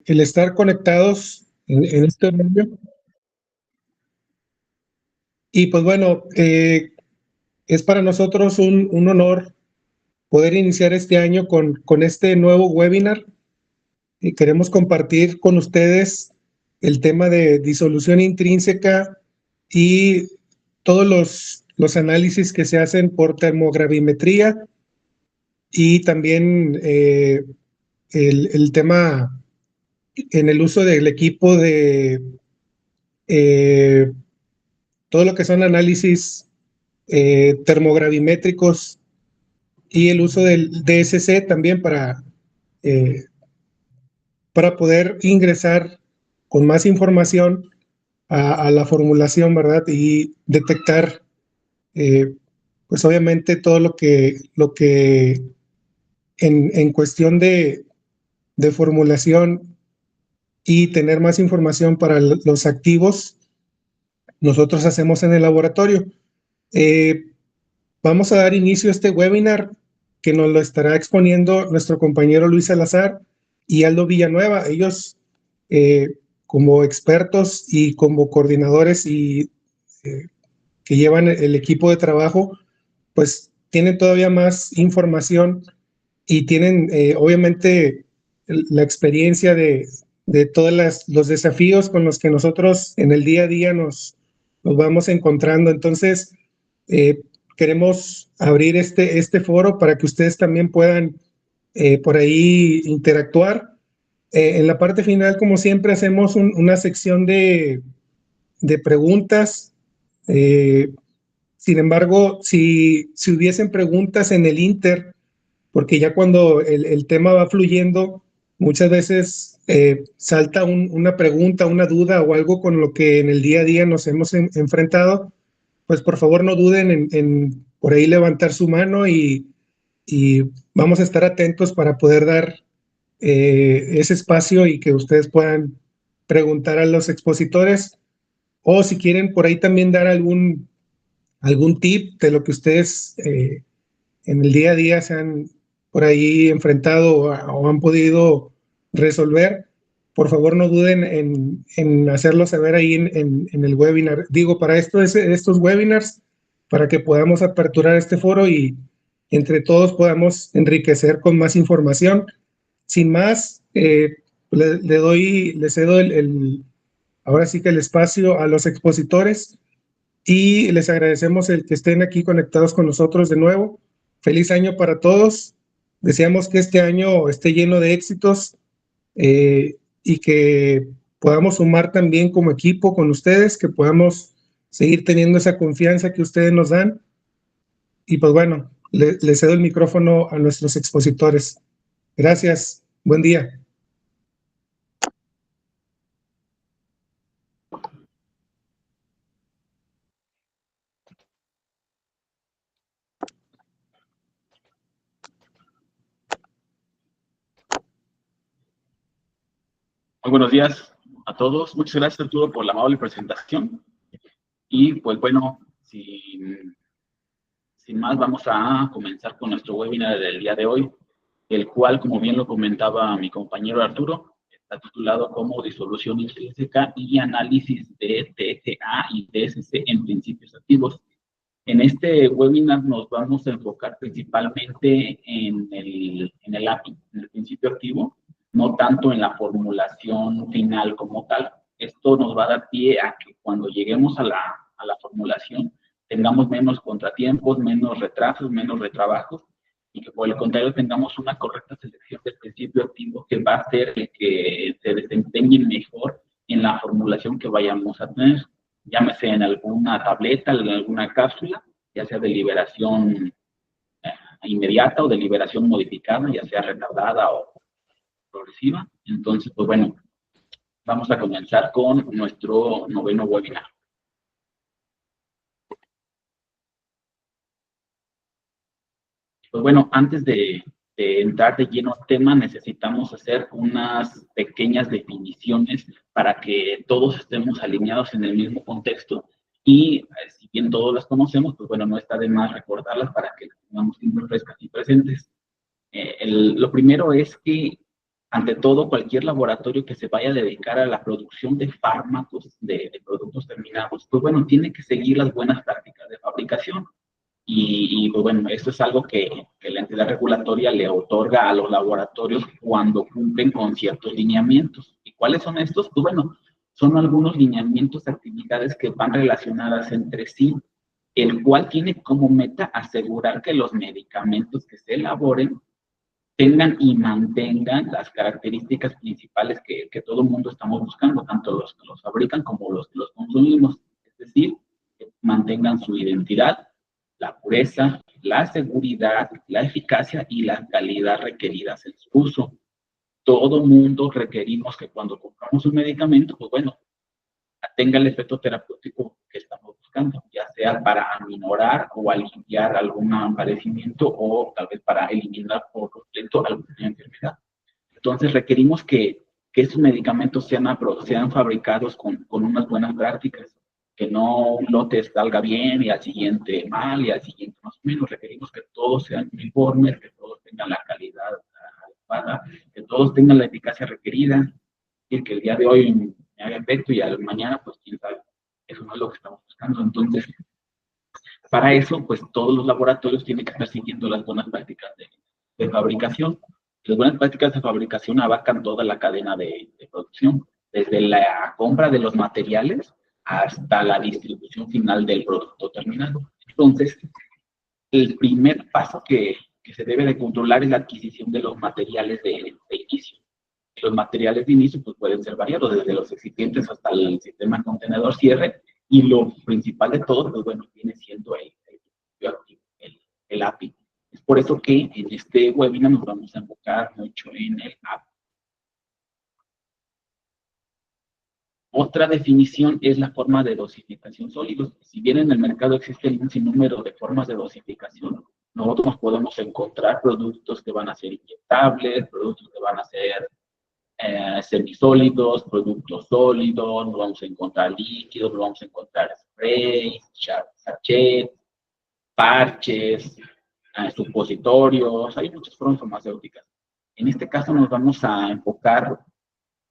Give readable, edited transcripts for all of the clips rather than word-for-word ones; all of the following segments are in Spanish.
el estar conectados en este medio. Y pues bueno, es para nosotros un honor poder iniciar este año con este nuevo webinar. Y queremos compartir con ustedes el tema de disolución intrínseca y todos los análisis que se hacen por termogravimetría y también el tema en el uso del equipo de todo lo que son análisis termogravimétricos y el uso del DSC también para poder ingresar con más información a la formulación, ¿verdad? Y detectar, pues obviamente todo lo que en cuestión de formulación y tener más información para los activos, nosotros hacemos en el laboratorio. Vamos a dar inicio a este webinar que nos lo estará exponiendo nuestro compañero Luis Salazar y Aldo Villanueva. Ellos, como expertos y como coordinadores y que llevan el equipo de trabajo, pues tienen todavía más información y tienen obviamente la experiencia de todos los desafíos con los que nosotros en el día a día nos vamos encontrando. Entonces, queremos abrir este foro para que ustedes también puedan por ahí interactuar. En la parte final, como siempre, hacemos una sección de preguntas. Sin embargo, si hubiesen preguntas en el Inter, porque ya cuando el tema va fluyendo, muchas veces salta una pregunta, una duda o algo con lo que en el día a día nos hemos enfrentado, pues por favor no duden en por ahí levantar su mano y vamos a estar atentos para poder dar ese espacio y que ustedes puedan preguntar a los expositores, o si quieren por ahí también dar algún tip de lo que ustedes en el día a día se han por ahí enfrentado o han podido resolver, por favor no duden en hacerlo saber ahí en el webinar. Digo, para estos webinars, para que podamos aperturar este foro y entre todos podamos enriquecer con más información. Sin más, le cedo ahora sí que el espacio a los expositores y les agradecemos el que estén aquí conectados con nosotros de nuevo. Feliz año para todos. Deseamos que este año esté lleno de éxitos y que podamos sumar también como equipo con ustedes, que podamos seguir teniendo esa confianza que ustedes nos dan. Y pues bueno, le cedo el micrófono a nuestros expositores. Gracias. Buen día. Muy buenos días a todos. Muchas gracias, Arturo, por la amable presentación. Y pues bueno, sin más, vamos a comenzar con nuestro webinar del día de hoy, el cual, como bien lo comentaba mi compañero Arturo, está titulado como Disolución Intrínseca y Análisis de TSA y TSC en Principios Activos. En este webinar nos vamos a enfocar principalmente en el API, en el principio activo, no tanto en la formulación final como tal. Esto nos va a dar pie a que cuando lleguemos a la formulación tengamos menos contratiempos, menos retrasos, menos retrabajos, y que por el contrario tengamos una correcta selección del principio activo que va a ser el que se desempeñe mejor en la formulación que vayamos a tener, llámese en alguna tableta, en alguna cápsula, ya sea de liberación inmediata o de liberación modificada, ya sea retardada o progresiva. Entonces, pues bueno, vamos a comenzar con nuestro noveno webinar. Pues bueno, antes de entrar de lleno al tema, necesitamos hacer unas pequeñas definiciones para que todos estemos alineados en el mismo contexto. Y si bien todos las conocemos, pues bueno, no está de más recordarlas para que las tengamos siempre frescas y presentes. Lo primero es que ante todo, cualquier laboratorio que se vaya a dedicar a la producción de fármacos, de productos terminados, pues bueno, tiene que seguir las buenas prácticas de fabricación. Pues bueno, esto es algo que la entidad regulatoria le otorga a los laboratorios cuando cumplen con ciertos lineamientos. ¿Y cuáles son estos? Pues bueno, son algunos lineamientos de actividades que van relacionadas entre sí, el cual tiene como meta asegurar que los medicamentos que se elaboren tengan y mantengan las características principales que todo el mundo estamos buscando, tanto los que los fabrican como los que los consumimos. Es decir, que mantengan su identidad, la pureza, la seguridad, la eficacia y la calidad requeridas en su uso. Todo mundo requerimos que cuando compramos un medicamento, pues bueno, tenga el efecto terapéutico que estamos buscando, ya sea para aminorar o aliviar algún padecimiento o tal vez para eliminar por completo alguna enfermedad. Entonces requerimos que estos medicamentos sean fabricados con unas buenas prácticas, que no un lote salga bien y al siguiente mal y al siguiente más o menos. Requerimos que todos sean uniformes, que todos tengan la calidad adecuada, que todos tengan la eficacia requerida, y que el día de hoy me haga efecto y al mañana, pues quién sabe. Eso no es lo que estamos buscando. Entonces, para eso, pues todos los laboratorios tienen que estar siguiendo las buenas prácticas de fabricación. Las buenas prácticas de fabricación abarcan toda la cadena de producción, desde la compra de los materiales hasta la distribución final del producto terminado. Entonces, el primer paso que se debe de controlar es la adquisición de los materiales de inicio. Los materiales de inicio pues, pueden ser variados, desde los excipientes hasta el sistema contenedor cierre, y lo principal de todo, pues bueno, viene siendo el API. Es por eso que en este webinar nos vamos a enfocar mucho en el API. Otra definición es la forma de dosificación sólidos. Si bien en el mercado existen un sinnúmero de formas de dosificación, nosotros podemos encontrar productos que van a ser inyectables, productos que van a ser semisólidos, productos sólidos, nos vamos a encontrar líquidos, nos vamos a encontrar sprays, sachets, parches, supositorios, hay muchas formas farmacéuticas. En este caso nos vamos a enfocar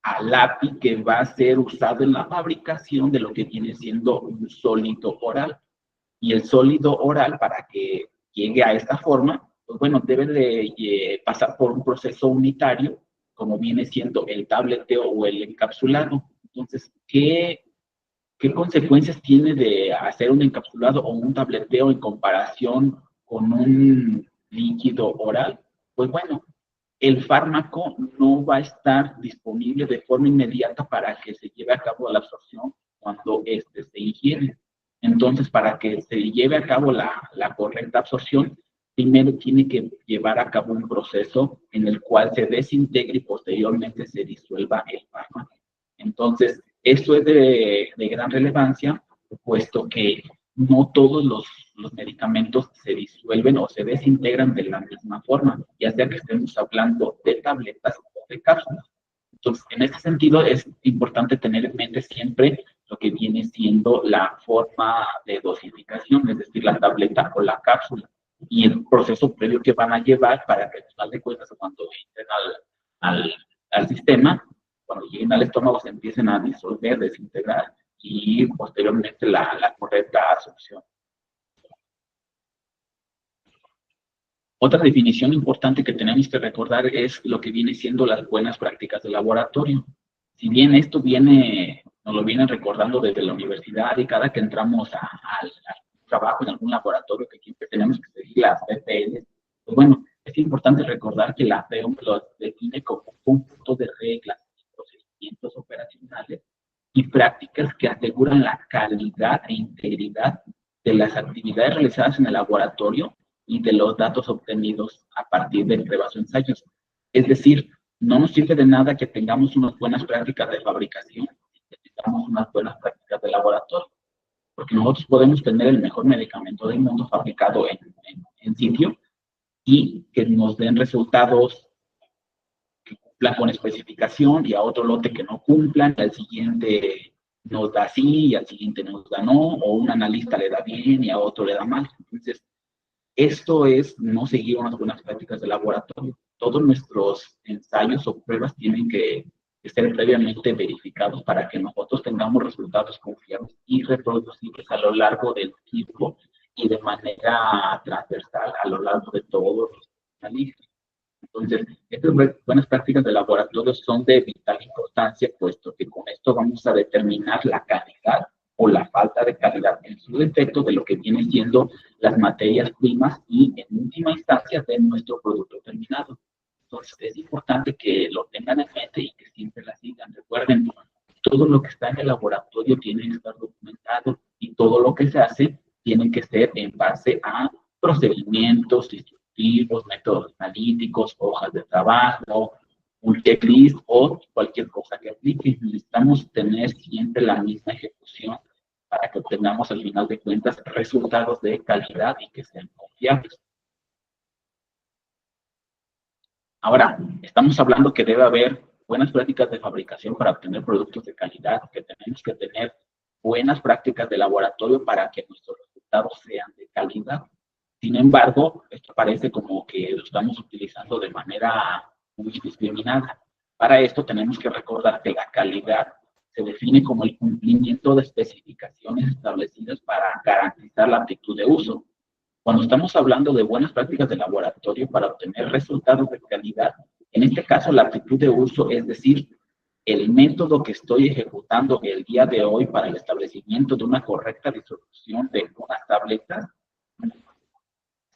al API que va a ser usado en la fabricación de lo que viene siendo un sólido oral. Y el sólido oral, para que llegue a esta forma, pues bueno, debe de pasar por un proceso unitario, como viene siendo el tableteo o el encapsulado. Entonces, ¿qué consecuencias tiene de hacer un encapsulado o un tableteo en comparación con un líquido oral? Pues bueno, el fármaco no va a estar disponible de forma inmediata para que se lleve a cabo la absorción cuando se ingiere. Entonces, para que se lleve a cabo la correcta absorción, primero tiene que llevar a cabo un proceso en el cual se desintegre y posteriormente se disuelva el fármaco. Entonces, esto es de gran relevancia, puesto que no todos los medicamentos se disuelven o se desintegran de la misma forma, ya sea que estemos hablando de tabletas o de cápsulas. Entonces, en este sentido, es importante tener en mente siempre lo que viene siendo la forma de dosificación, es decir, la tableta o la cápsula, y el proceso previo que van a llevar para que, al final de cuentas, cuando entren al sistema, cuando lleguen al estómago, se empiecen a disolver, desintegrar, y posteriormente la correcta absorción. Otra definición importante que tenemos que recordar es lo que viene siendo las buenas prácticas de laboratorio. Si bien esto nos lo vienen recordando desde la universidad, y cada que entramos al trabajo en algún laboratorio, que siempre tenemos que seguir las PPL, pues bueno, es importante recordar que la FEOM lo define como un conjunto de reglas y procedimientos operacionales y prácticas que aseguran la calidad e integridad de las actividades realizadas en el laboratorio y de los datos obtenidos a partir de pruebas o ensayos. Es decir, no nos sirve de nada que tengamos unas buenas prácticas de fabricación, que tengamos unas buenas prácticas de laboratorio, porque nosotros podemos tener el mejor medicamento del mundo fabricado en sitio y que nos den resultados que cumplan con especificación, y a otro lote que no cumplan, y al siguiente nos da sí, y al siguiente nos da no, o un analista le da bien y a otro le da mal. Entonces, esto es no seguir unas buenas prácticas de laboratorio. todos nuestros ensayos o pruebas tienen que ser previamente verificados para que nosotros tengamos resultados confiables y reproducibles a lo largo del tiempo y de manera transversal a lo largo de todos los analistas. Entonces, estas buenas prácticas de laboratorio son de vital importancia, puesto que con esto vamos a determinar la calidad o la falta de calidad en su defecto de lo que vienen siendo las materias primas y, en última instancia, de nuestro producto terminado. Entonces, es importante que lo tengan en mente y que siempre la sigan. Recuerden, todo lo que está en el laboratorio tiene que estar documentado y todo lo que se hace tiene que ser en base a procedimientos instructivos, métodos analíticos, hojas de trabajo, un checklist o cualquier cosa que aplique. Necesitamos tener siempre la misma ejecución para que obtengamos al final de cuentas resultados de calidad y que sean confiables. Ahora, estamos hablando que debe haber buenas prácticas de fabricación para obtener productos de calidad, que tenemos que tener buenas prácticas de laboratorio para que nuestros resultados sean de calidad. Sin embargo, esto parece como que lo estamos utilizando de manera muy discriminada. Para esto tenemos que recordar que la calidad se define como el cumplimiento de especificaciones establecidas para garantizar la aptitud de uso. Cuando estamos hablando de buenas prácticas de laboratorio para obtener resultados de calidad, en este caso la aptitud de uso, es decir, el método que estoy ejecutando el día de hoy para el establecimiento de una correcta disolución de unas tabletas,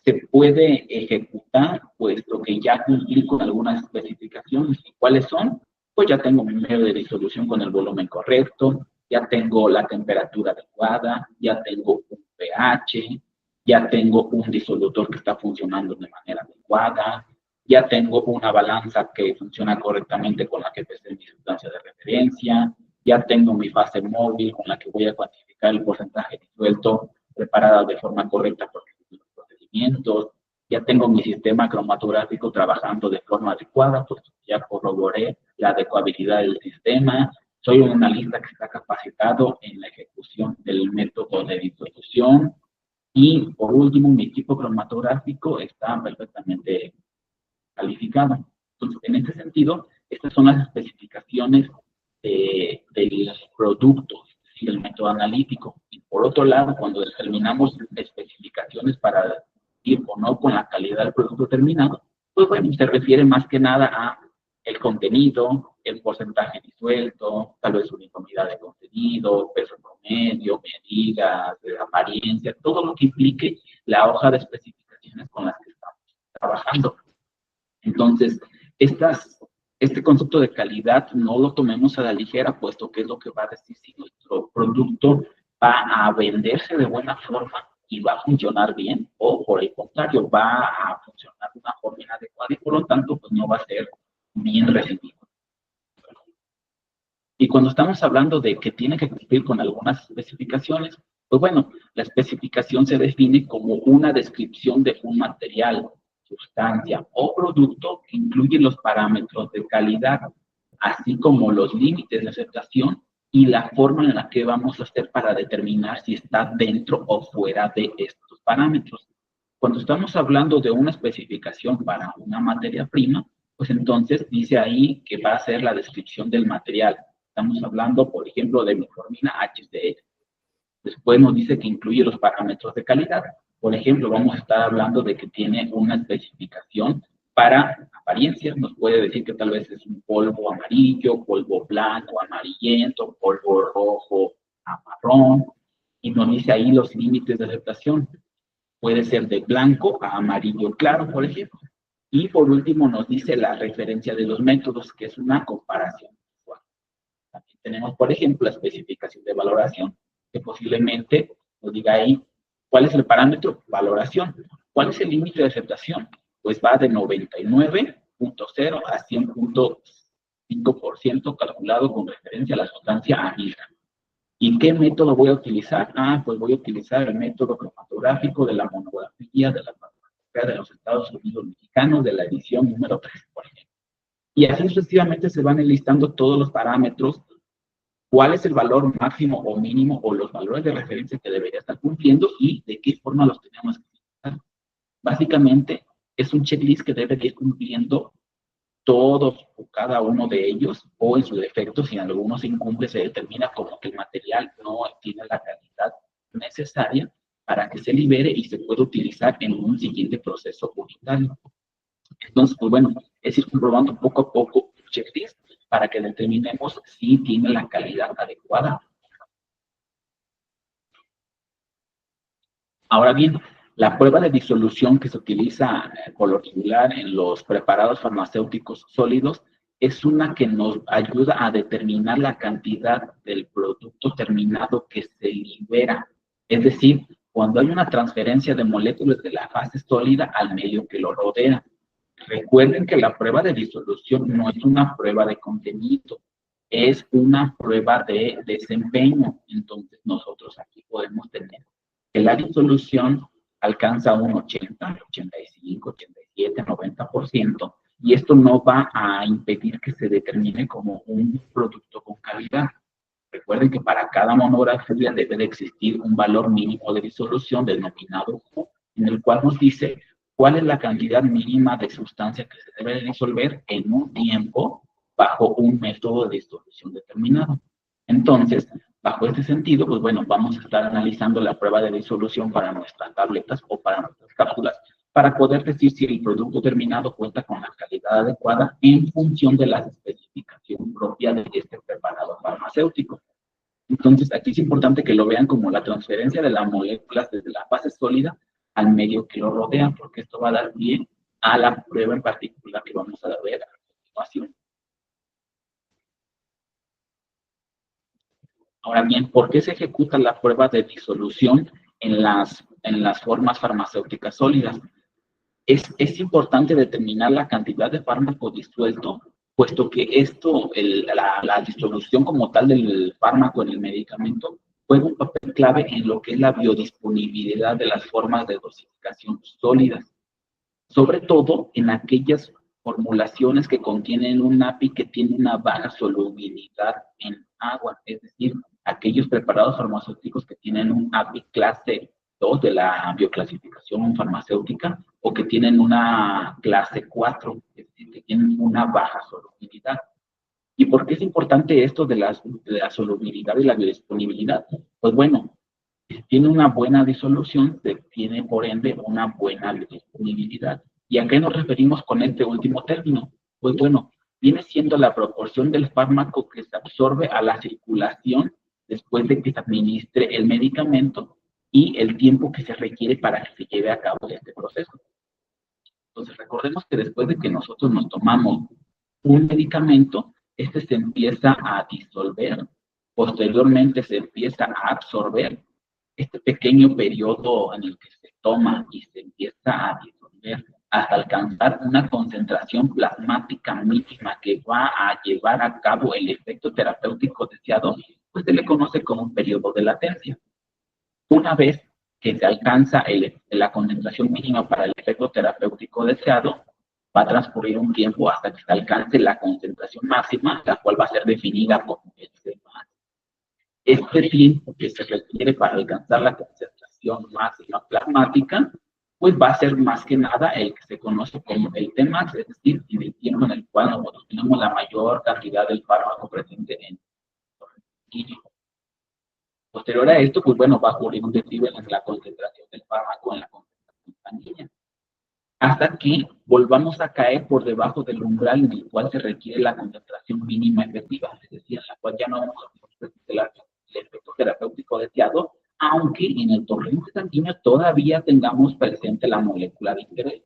se puede ejecutar puesto que ya cumplí con algunas especificaciones. ¿Y cuáles son? Pues ya tengo mi medio de disolución con el volumen correcto, ya tengo la temperatura adecuada, ya tengo un pH, ya tengo un disolutor que está funcionando de manera adecuada, ya tengo una balanza que funciona correctamente con la que pesé mi sustancia de referencia, ya tengo mi fase móvil con la que voy a cuantificar el porcentaje disuelto preparada de forma correcta por los procedimientos, ya tengo mi sistema cromatográfico trabajando de forma adecuada, pues ya corroboré la adecuabilidad del sistema, soy un analista que está capacitado en la ejecución del método de disolución, y por último, mi equipo cromatográfico está perfectamente calificado. Entonces, en este sentido, estas son las especificaciones del producto, es decir, el método analítico. Y por otro lado, cuando determinamos especificaciones para ir o no con la calidad del producto terminado, pues bueno, se refiere más que nada a el contenido, el porcentaje disuelto, tal vez uniformidad de contenido, peso promedio, medidas, apariencia, todo lo que implique la hoja de especificaciones con las que estamos trabajando. Entonces, este concepto de calidad no lo tomemos a la ligera, puesto que es lo que va a decir si nuestro producto va a venderse de buena forma y va a funcionar bien, o por el contrario, va a funcionar de una forma inadecuada y por lo tanto, pues no va a ser bien recibido. Y cuando estamos hablando de que tiene que cumplir con algunas especificaciones, pues bueno, la especificación se define como una descripción de un material, sustancia o producto que incluye los parámetros de calidad, así como los límites de aceptación y la forma en la que vamos a hacer para determinar si está dentro o fuera de estos parámetros. Cuando estamos hablando de una especificación para una materia prima, pues entonces dice ahí que va a ser la descripción del material. Estamos hablando, por ejemplo, de metformina HCl. Después nos dice que incluye los parámetros de calidad. Por ejemplo, vamos a estar hablando de que tiene una especificación para apariencia. Nos puede decir que tal vez es un polvo amarillo, polvo blanco, amarillento, polvo rojo, marrón. Y nos dice ahí los límites de aceptación. Puede ser de blanco a amarillo claro, por ejemplo. Y por último nos dice la referencia de los métodos, que es una comparación visual. También tenemos, por ejemplo, la especificación de valoración, que posiblemente nos diga ahí cuál es el parámetro, valoración. ¿Cuál es el límite de aceptación? Pues va de 99.0 a 100.5% calculado con referencia a la sustancia anhidra. ¿Y qué método voy a utilizar? Pues voy a utilizar el método cromatográfico de la monografía de la Manufactura de los Estados Unidos Mexicanos de la edición número 3, por ejemplo. Y así sucesivamente se van enlistando todos los parámetros, cuál es el valor máximo o mínimo o los valores de referencia que debería estar cumpliendo y de qué forma los tenemos que utilizar. Básicamente, es un checklist que debe de ir cumpliendo todos o cada uno de ellos, o en su defecto, si en alguno se incumple, se determina como que el material no tiene la calidad necesaria para que se libere y se pueda utilizar en un siguiente proceso unitario. Entonces, pues bueno, es ir comprobando poco a poco el checklist para que determinemos si tiene la calidad adecuada. Ahora bien, la prueba de disolución que se utiliza por lo regular en los preparados farmacéuticos sólidos es una que nos ayuda a determinar la cantidad del producto terminado que se libera. Es decir, cuando hay una transferencia de moléculas de la fase sólida al medio que lo rodea. Recuerden que la prueba de disolución no es una prueba de contenido, es una prueba de desempeño. Entonces, nosotros aquí podemos tener que la disolución alcanza un 80, 85, 87, 90%, y esto no va a impedir que se determine como un producto con calidad. Recuerden que para cada monografía debe de existir un valor mínimo de disolución denominado Q, en el cual nos dice cuál es la cantidad mínima de sustancia que se debe de disolver en un tiempo bajo un método de disolución determinado. Entonces, bajo este sentido, pues bueno, vamos a estar analizando la prueba de disolución para nuestras tabletas o para nuestras cápsulas, para poder decir si el producto terminado cuenta con la calidad adecuada en función de las especificaciones propias de este preparado farmacéutico. Entonces, aquí es importante que lo vean como la transferencia de las moléculas desde la fase sólida al medio que lo rodea, porque esto va a dar pie a la prueba en particular que vamos a ver a continuación. Ahora bien, ¿por qué se ejecuta la prueba de disolución en las formas farmacéuticas sólidas? Es importante determinar la cantidad de fármaco disuelto, puesto que esto, la disolución como tal del fármaco en el medicamento, juega un papel clave en lo que es la biodisponibilidad de las formas de dosificación sólidas, sobre todo en aquellas formulaciones que contienen un API que tiene una baja solubilidad en agua, es decir, aquellos preparados farmacéuticos que tienen un API clase 2 de la bioclasificación farmacéutica o que tienen una clase 4, es decir, que tienen una baja solubilidad. ¿Y por qué es importante esto de la solubilidad y la biodisponibilidad? Pues bueno, si tiene una buena disolución, se tiene por ende una buena biodisponibilidad. ¿Y a qué nos referimos con este último término? Pues bueno, viene siendo la proporción del fármaco que se absorbe a la circulación después de que se administre el medicamento y el tiempo que se requiere para que se lleve a cabo este proceso. Entonces, recordemos que después de que nosotros nos tomamos un medicamento, este se empieza a disolver, posteriormente se empieza a absorber. Este pequeño periodo en el que se toma y se empieza a disolver hasta alcanzar una concentración plasmática mínima que va a llevar a cabo el efecto terapéutico deseado, pues se le conoce como un periodo de latencia. Una vez que se alcanza la concentración mínima para el efecto terapéutico deseado, va a transcurrir un tiempo hasta que se alcance la concentración máxima, la cual va a ser definida como el Cmax. Este tiempo que se requiere para alcanzar la concentración máxima plasmática, pues va a ser más que nada el que se conoce como el Tmax, es decir, en el tiempo en el cual nosotros tenemos la mayor cantidad del fármaco presente en el químico. Posterior a esto, pues bueno, va a ocurrir un declive en la concentración del fármaco, en la concentración sanguínea, hasta que volvamos a caer por debajo del umbral en el cual se requiere la concentración mínima efectiva, es decir, en la cual ya no vamos a obtener el efecto terapéutico deseado, aunque en el torrente sanguíneo todavía tengamos presente la molécula de interés.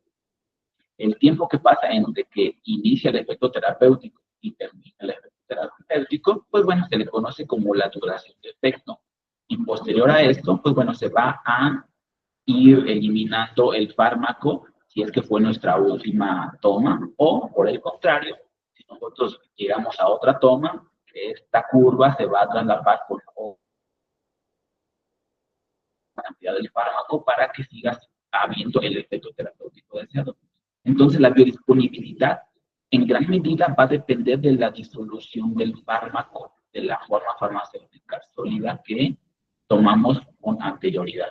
El tiempo que pasa entre que inicia el efecto terapéutico y termina el efecto terapéutico, pues bueno, se le conoce como la duración de efecto. Y posterior a esto, pues bueno, se va a ir eliminando el fármaco si es que fue nuestra última toma, o por el contrario, si nosotros llegamos a otra toma, esta curva se va a traslapar por la cantidad del fármaco para que siga habiendo el efecto terapéutico deseado. Entonces, la biodisponibilidad en gran medida va a depender de la disolución del fármaco, de la forma farmacéutica sólida que tomamos con anterioridad.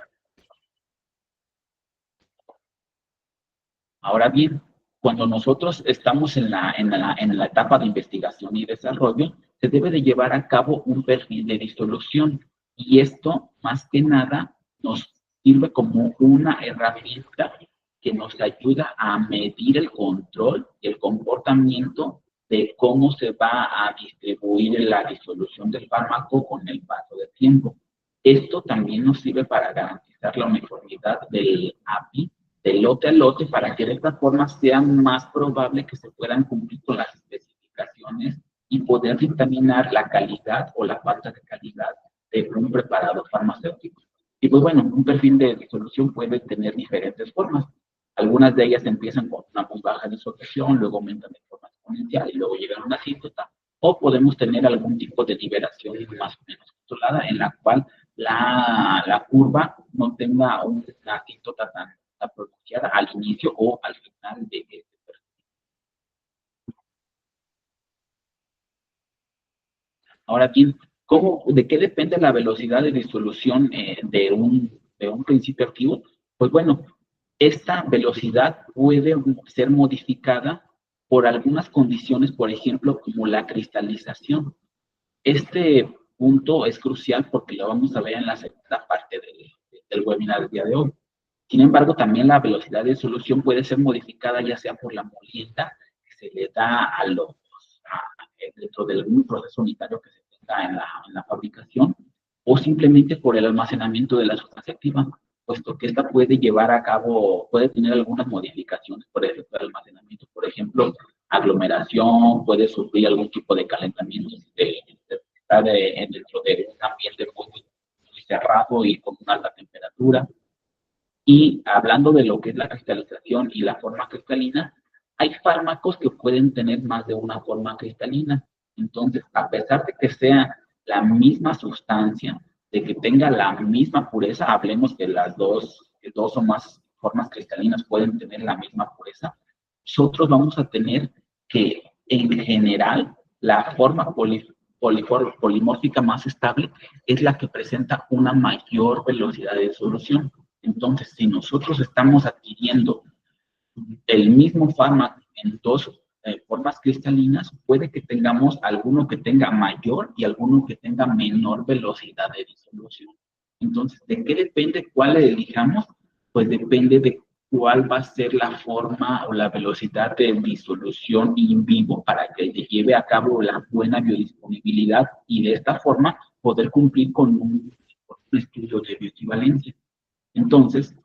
Ahora bien, cuando nosotros estamos en la etapa de investigación y desarrollo, se debe de llevar a cabo un perfil de disolución. Y esto, más que nada, nos sirve como una herramienta que nos ayuda a medir el control y el comportamiento de cómo se va a distribuir la disolución del fármaco con el paso del tiempo. Esto también nos sirve para garantizar la uniformidad del API de lote a lote para que de esta forma sea más probable que se puedan cumplir con las especificaciones y poder dictaminar la calidad o la falta de calidad de un preparado farmacéutico. Y pues bueno, un perfil de disolución puede tener diferentes formas. Algunas de ellas empiezan con una muy baja disolución, luego aumentan de forma exponencial y luego llegan a una asíntota, o podemos tener algún tipo de liberación más o menos controlada en la cual la curva no tenga una asíntota tan pronunciada al inicio o al final de este perfil. Ahora bien, ¿de qué depende la velocidad de disolución de un principio activo? Pues bueno, esta velocidad puede ser modificada por algunas condiciones, por ejemplo, como la cristalización. Este punto es crucial porque lo vamos a ver en la segunda parte del webinar del día de hoy. Sin embargo, también la velocidad de disolución puede ser modificada ya sea por la molienda que se le da dentro de algún proceso unitario que se tenga en la fabricación, o simplemente por el almacenamiento de la sustancia activa, puesto que esta puede llevar a cabo, puede tener algunas modificaciones por el almacenamiento, por ejemplo, aglomeración, puede sufrir algún tipo de calentamiento está dentro de un ambiente muy cerrado y con una alta temperatura. Y hablando de lo que es la cristalización y la forma cristalina, hay fármacos que pueden tener más de una forma cristalina. Entonces, a pesar de que sea la misma sustancia, de que tenga la misma pureza, hablemos que las dos o más formas cristalinas pueden tener la misma pureza, nosotros vamos a tener que, en general, la forma polimórfica más estable es la que presenta una mayor velocidad de disolución. Entonces, si nosotros estamos adquiriendo el mismo fármaco en dos formas cristalinas, puede que tengamos alguno que tenga mayor y alguno que tenga menor velocidad de disolución. Entonces, ¿de qué depende cuál elijamos? Pues depende de cuál va a ser la forma o la velocidad de disolución in vivo para que se lleve a cabo la buena biodisponibilidad y de esta forma poder cumplir con un estudio de bioequivalencia. Entonces,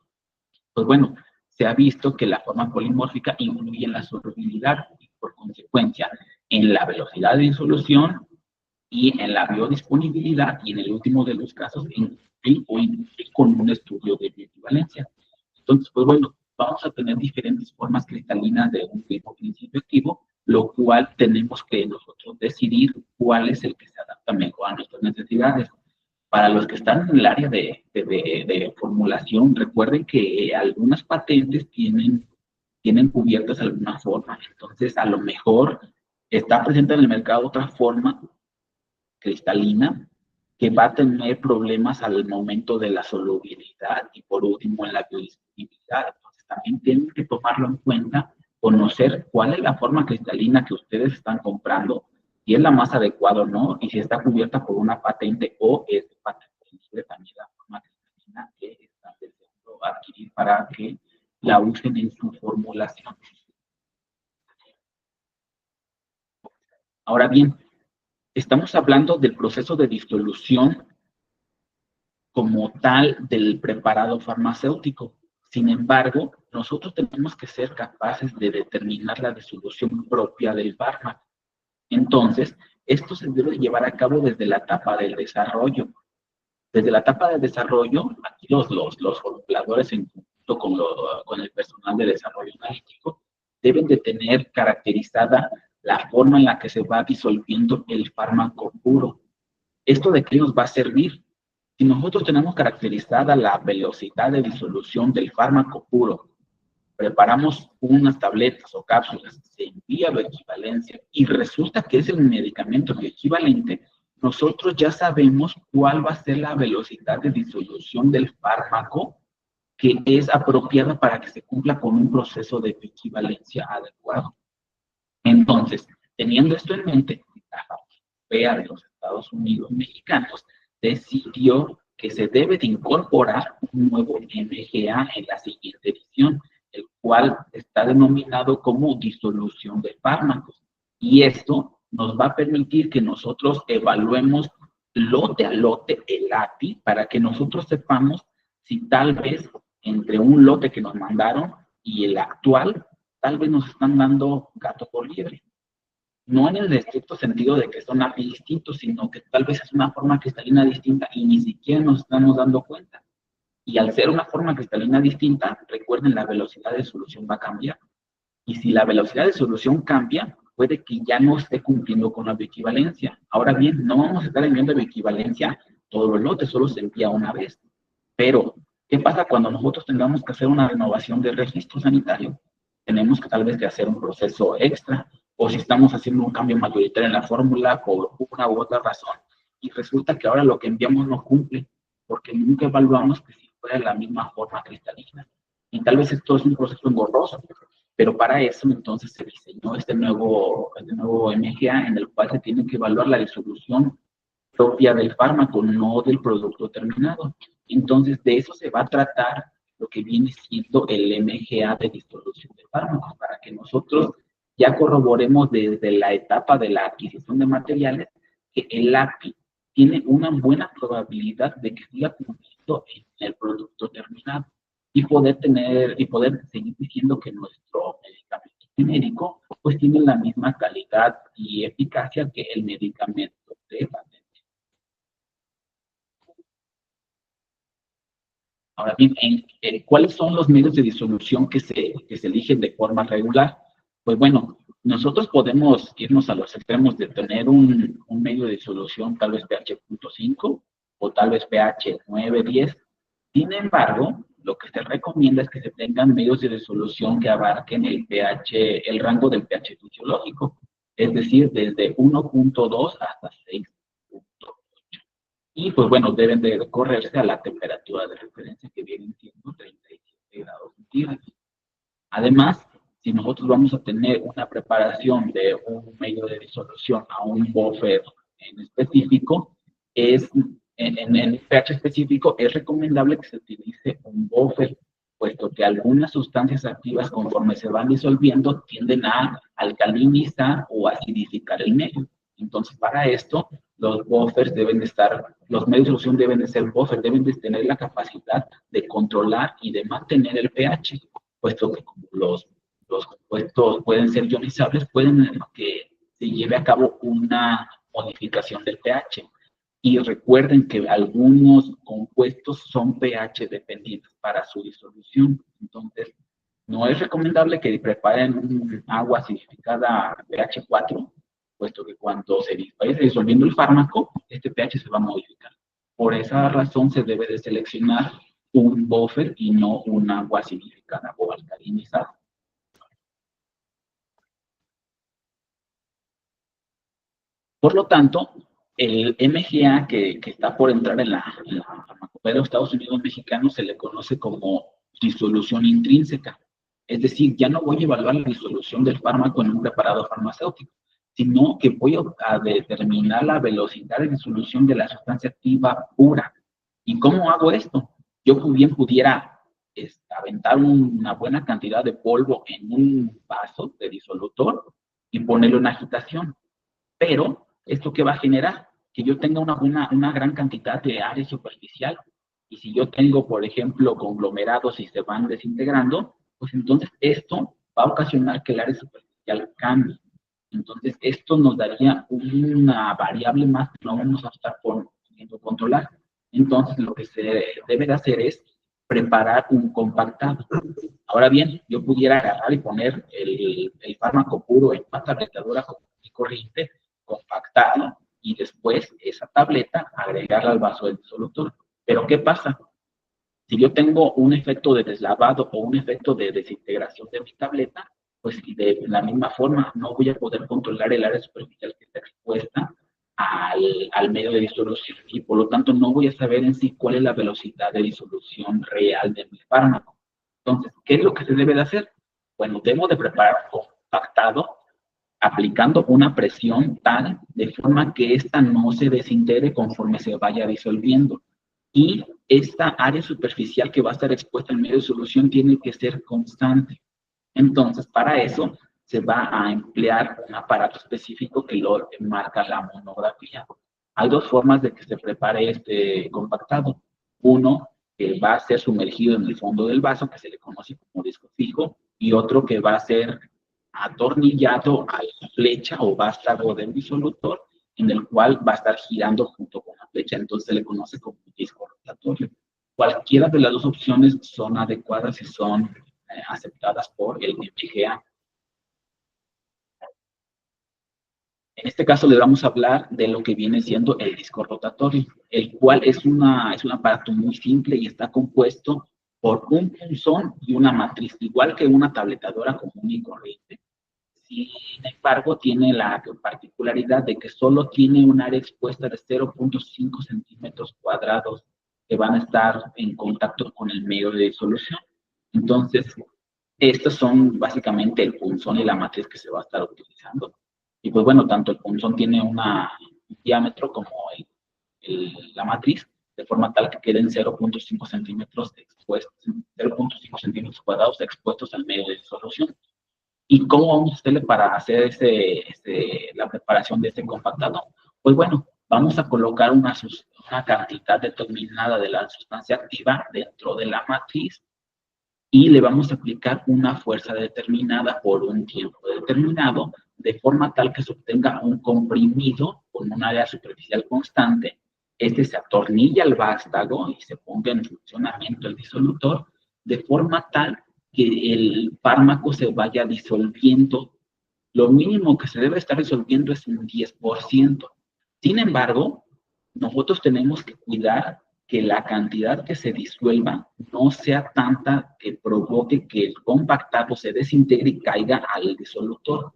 pues bueno, se ha visto que la forma polimórfica influye en la solubilidad y por consecuencia en la velocidad de disolución y en la biodisponibilidad y en el último de los casos con un estudio de bioequivalencia. Entonces, pues bueno, vamos a tener diferentes formas cristalinas de un mismo principio activo, lo cual tenemos que nosotros decidir cuál es el que se adapta mejor a nuestras necesidades. Para los que están en el área de formulación, recuerden que algunas patentes tienen cubiertas de alguna forma. Entonces, a lo mejor está presente en el mercado otra forma cristalina que va a tener problemas al momento de la solubilidad y por último en la biodisponibilidad. Entonces, también tienen que tomarlo en cuenta, conocer cuál es la forma cristalina que ustedes están comprando, si es la más adecuada o no, y si está cubierta por una patente o es de patente libre también la forma cristalina que están deseando adquirir para que la usen en su formulación. Ahora bien, estamos hablando del proceso de disolución como tal del preparado farmacéutico. Sin embargo, nosotros tenemos que ser capaces de determinar la disolución propia del fármaco. Entonces, esto se debe llevar a cabo desde la etapa del desarrollo. Desde la etapa del desarrollo, aquí los formuladores en conjunto con el personal de desarrollo analítico deben de tener caracterizada la forma en la que se va disolviendo el fármaco puro. ¿Esto de qué nos va a servir? Si nosotros tenemos caracterizada la velocidad de disolución del fármaco puro, preparamos unas tabletas o cápsulas, se envía bioequivalencia y resulta que es el medicamento bioequivalente, nosotros ya sabemos cuál va a ser la velocidad de disolución del fármaco que es apropiada para que se cumpla con un proceso de equivalencia adecuado. Entonces, teniendo esto en mente, la FEA de los Estados Unidos mexicanos decidió que se debe de incorporar un nuevo MGA en la siguiente edición, el cual está denominado como disolución de fármacos. Y esto nos va a permitir que nosotros evaluemos lote a lote el API para que nosotros sepamos si tal vez entre un lote que nos mandaron y el actual, tal vez nos están dando gato por liebre. No en el estricto sentido de que son API distintos, sino que tal vez es una forma cristalina distinta y ni siquiera nos estamos dando cuenta. Y al ser una forma cristalina distinta, recuerden, la velocidad de solución va a cambiar. Y si la velocidad de solución cambia, puede que ya no esté cumpliendo con la bioequivalencia. Ahora bien, no vamos a estar enviando bioequivalencia todos los lotes, solo se envía una vez. Pero, ¿qué pasa cuando nosotros tengamos que hacer una renovación de registro sanitario? Tenemos que tal vez que hacer un proceso extra, o si estamos haciendo un cambio mayoritario en la fórmula por una u otra razón, y resulta que ahora lo que enviamos no cumple, porque nunca evaluamos que si fuera la misma forma cristalina. Y tal vez esto es un proceso engorroso, pero para eso entonces se diseñó este nuevo MGA en el cual se tiene que evaluar la disolución propia del fármaco, no del producto terminado. Entonces, de eso se va a tratar lo que viene siendo el MGA de disolución de fármacos, para que nosotros ya corroboremos desde la etapa de la adquisición de materiales que el API tiene una buena probabilidad de que siga cumpliendo en el producto terminado y poder seguir diciendo que nuestro medicamento genérico pues tiene la misma calidad y eficacia que el medicamento de patente. Ahora bien, ¿cuáles son los medios de disolución que se eligen de forma regular? Pues bueno, nosotros podemos irnos a los extremos de tener un medio de disolución tal vez pH 0.5 o tal vez pH 9, 10. Sin embargo, lo que se recomienda es que se tengan medios de disolución que abarquen el rango del pH fisiológico, es decir, desde 1.2 hasta 6. Y pues bueno, deben de correrse a la temperatura de referencia que vienen siendo 37 grados centígrados. Además, si nosotros vamos a tener una preparación de un medio de disolución a un buffer en específico, en pH específico es recomendable que se utilice un buffer, puesto que algunas sustancias activas conforme se van disolviendo tienden a alcalinizar o acidificar el medio. Entonces, para esto, los buffers deben de estar, los medios de solución deben de ser buffers, deben de tener la capacidad de controlar y de mantener el pH, puesto que como los compuestos pueden ser ionizables, pueden que se lleve a cabo una modificación del pH. Y recuerden que algunos compuestos son pH dependientes para su disolución. Entonces, no es recomendable que preparen un agua acidificada pH 4, puesto que cuando se vaya disolviendo el fármaco, este pH se va a modificar. Por esa razón se debe de seleccionar un buffer y no un agua acidificada o alcalinizada. Por lo tanto, el MGA que está por entrar en la farmacopea de los Estados Unidos mexicanos se le conoce como disolución intrínseca. Es decir, ya no voy a evaluar la disolución del fármaco en un preparado farmacéutico, sino que voy a determinar la velocidad de disolución de la sustancia activa pura. ¿Y cómo hago esto? Yo bien pudiera aventar una buena cantidad de polvo en un vaso de disolutor y ponerlo en agitación. Pero, ¿esto qué va a generar? Que yo tenga una gran cantidad de área superficial. Y si yo tengo, por ejemplo, conglomerados y se van desintegrando, pues entonces esto va a ocasionar que el área superficial cambie. Entonces, esto nos daría una variable más que no vamos a estar pudiendo controlar. Entonces, lo que se debe de hacer es preparar un compactado. Ahora bien, yo pudiera agarrar y poner el fármaco puro en una tabletadora y corriente, compactada, y después esa tableta agregarla al vaso del disolutor. Pero ¿qué pasa? Si yo tengo un efecto de deslavado o un efecto de desintegración de mi tableta, pues de la misma forma no voy a poder controlar el área superficial que está expuesta al medio de disolución y por lo tanto no voy a saber en sí cuál es la velocidad de disolución real de mi fármaco. Entonces, ¿qué es lo que se debe de hacer? Bueno, debo de preparar un compactado aplicando una presión tal de forma que ésta no se desintegre conforme se vaya disolviendo. Y esta área superficial que va a estar expuesta en medio de solución tiene que ser constante. Entonces, para eso se va a emplear un aparato específico que lo marca la monografía. Hay dos formas de que se prepare este compactado. Uno que va a ser sumergido en el fondo del vaso, que se le conoce como disco fijo, y otro que va a ser atornillado a la flecha o vástago del disolutor, en el cual va a estar girando junto con la flecha, entonces se le conoce como disco rotatorio. Cualquiera de las dos opciones son adecuadas y son aceptadas por el MGA. En este caso le vamos a hablar de lo que viene siendo el disco rotatorio, el cual es un aparato muy simple y está compuesto por un punzón y una matriz, igual que una tabletadora común y corriente. Sin embargo, tiene la particularidad de que solo tiene un área expuesta de 0.5 centímetros cuadrados que van a estar en contacto con el medio de disolución. Entonces, estos son básicamente el punzón y la matriz que se va a estar utilizando. Y pues bueno, tanto el punzón tiene un diámetro como la matriz, de forma tal que queden 0.5 centímetros expuestos, 0.5 centímetros cuadrados expuestos al medio de disolución. ¿Y cómo vamos a hacerle para hacer la preparación de este compactado? Pues bueno, vamos a colocar una cantidad determinada de la sustancia activa dentro de la matriz y le vamos a aplicar una fuerza determinada por un tiempo determinado, de forma tal que se obtenga un comprimido con un área superficial constante. Este se atornilla al vástago y se ponga en funcionamiento el disolutor, de forma tal que el fármaco se vaya disolviendo. Lo mínimo que se debe estar disolviendo es un 10%. Sin embargo, nosotros tenemos que cuidar que la cantidad que se disuelva no sea tanta que provoque que el compactado se desintegre y caiga al disolutor.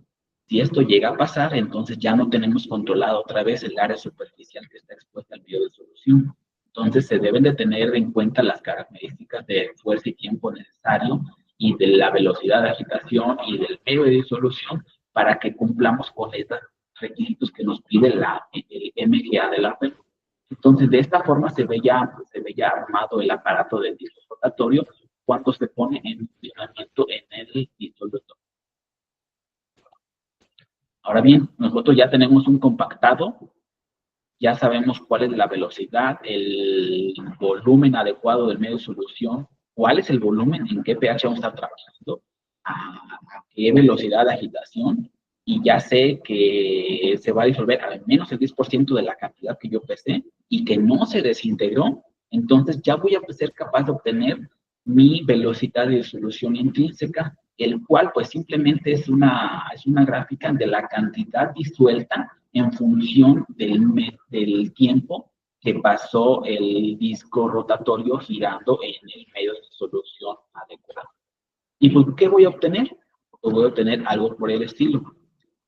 Si esto llega a pasar, entonces ya no tenemos controlado otra vez el área superficial que está expuesta al medio de solución. Entonces se deben de tener en cuenta las características de fuerza y tiempo necesario y de la velocidad de agitación y del medio de disolución para que cumplamos con estos requisitos que nos pide el MGA de la FED. Entonces, de esta forma se ve ya armado el aparato del disco rotatorio cuando se pone en funcionamiento en el disolutor. Ahora bien, nosotros ya tenemos un compactado, ya sabemos cuál es la velocidad, el volumen adecuado del medio de solución, cuál es el volumen, en qué pH vamos a estar trabajando, a qué velocidad de agitación, y ya sé que se va a disolver al menos el 10% de la cantidad que yo pesé y que no se desintegró, entonces ya voy a ser capaz de obtener mi velocidad de disolución intrínseca, el cual pues simplemente es una gráfica de la cantidad disuelta en función del tiempo que pasó el disco rotatorio girando en el medio de disolución adecuado. ¿Y pues qué voy a obtener? Pues voy a obtener algo por el estilo.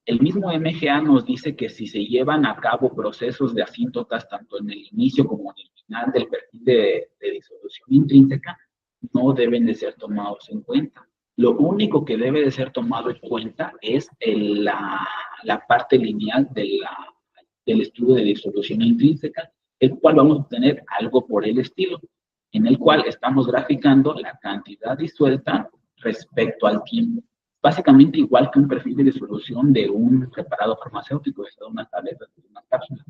El mismo MGA nos dice que si se llevan a cabo procesos de asíntotas tanto en el inicio como en el final del perfil de disolución intrínseca, no deben de ser tomados en cuenta. Lo único que debe de ser tomado en cuenta es la parte lineal del estudio de disolución intrínseca, el cual vamos a obtener algo por el estilo, en el cual estamos graficando la cantidad disuelta respecto al tiempo. Básicamente igual que un perfil de disolución de un preparado farmacéutico, de una tableta, de una cápsula.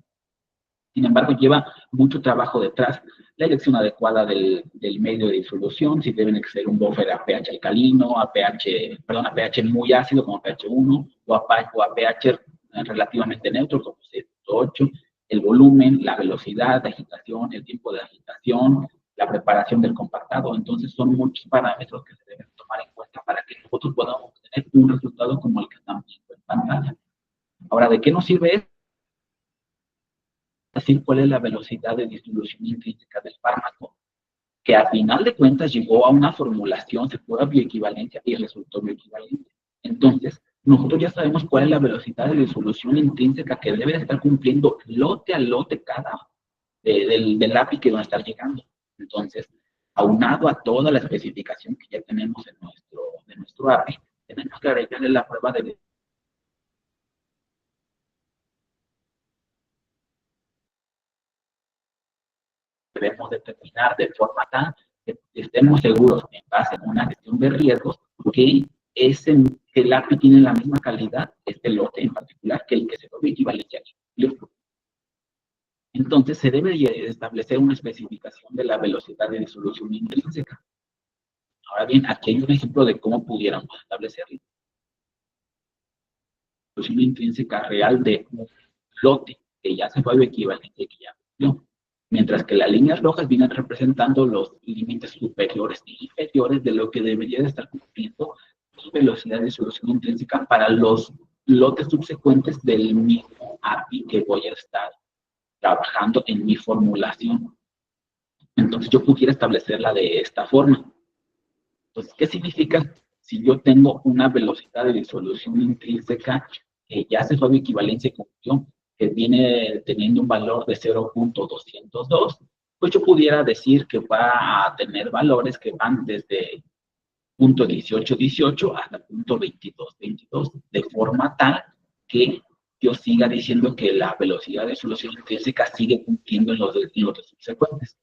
Sin embargo, lleva mucho trabajo detrás, la elección adecuada del medio de disolución, si deben ser un buffer a pH alcalino, a pH muy ácido como pH 1 o a pH relativamente neutro como 6.8, el volumen, la velocidad de agitación, el tiempo de agitación, la preparación del compactado. Entonces son muchos parámetros que se deben tomar en cuenta para que nosotros podamos obtener un resultado como el que estamos viendo en pantalla. Ahora, ¿de qué nos sirve esto? Decir cuál es la velocidad de distribución intrínseca del fármaco, que al final de cuentas llegó a una formulación, se fue a bioequivalencia y resultó bioequivalente. Entonces, nosotros ya sabemos cuál es la velocidad de disolución intrínseca que debe de estar cumpliendo lote a lote cada del API que va a estar llegando. Entonces, aunado a toda la especificación que ya tenemos en nuestro API, tenemos que agregarle la prueba de debemos determinar de forma tal que estemos seguros en base a una gestión de riesgos que el API tiene la misma calidad, este lote en particular, que el que se ve equivalente aquí. Entonces, se debe establecer una especificación de la velocidad de disolución intrínseca. Ahora bien, aquí hay un ejemplo de cómo pudiéramos establecerlo. Disolución intrínseca real de un lote que ya se fue equivalente, que ya cumplió. Mientras que las líneas rojas vienen representando los límites superiores e inferiores de lo que debería de estar cumpliendo mi velocidad de disolución intrínseca para los lotes subsecuentes del mismo API que voy a estar trabajando en mi formulación. Entonces yo pudiera establecerla de esta forma. Entonces, ¿qué significa si yo tengo una velocidad de disolución intrínseca que ya se fue a equivalencia y cumplió, que viene teniendo un valor de 0.202? Pues yo pudiera decir que va a tener valores que van desde 0.1818 hasta 0.2222, de forma tal que yo siga diciendo que la velocidad de disolución intrínseca sigue cumpliendo en los subsecuentes.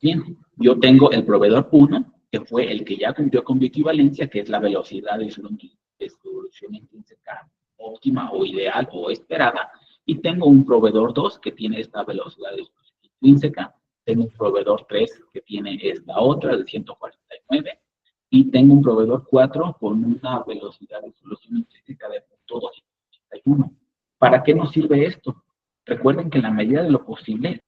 Bien, yo tengo el proveedor 1, que fue el que ya cumplió con bioequivalencia, que es la velocidad de disolución intrínseca óptima o ideal o esperada, y tengo un proveedor 2 que tiene esta velocidad de disolución intrínseca, tengo un proveedor 3 que tiene esta otra de 149, y tengo un proveedor 4 con una velocidad de disolución intrínseca de 0.281. ¿Para qué nos sirve esto? Recuerden que en la medida de lo posible,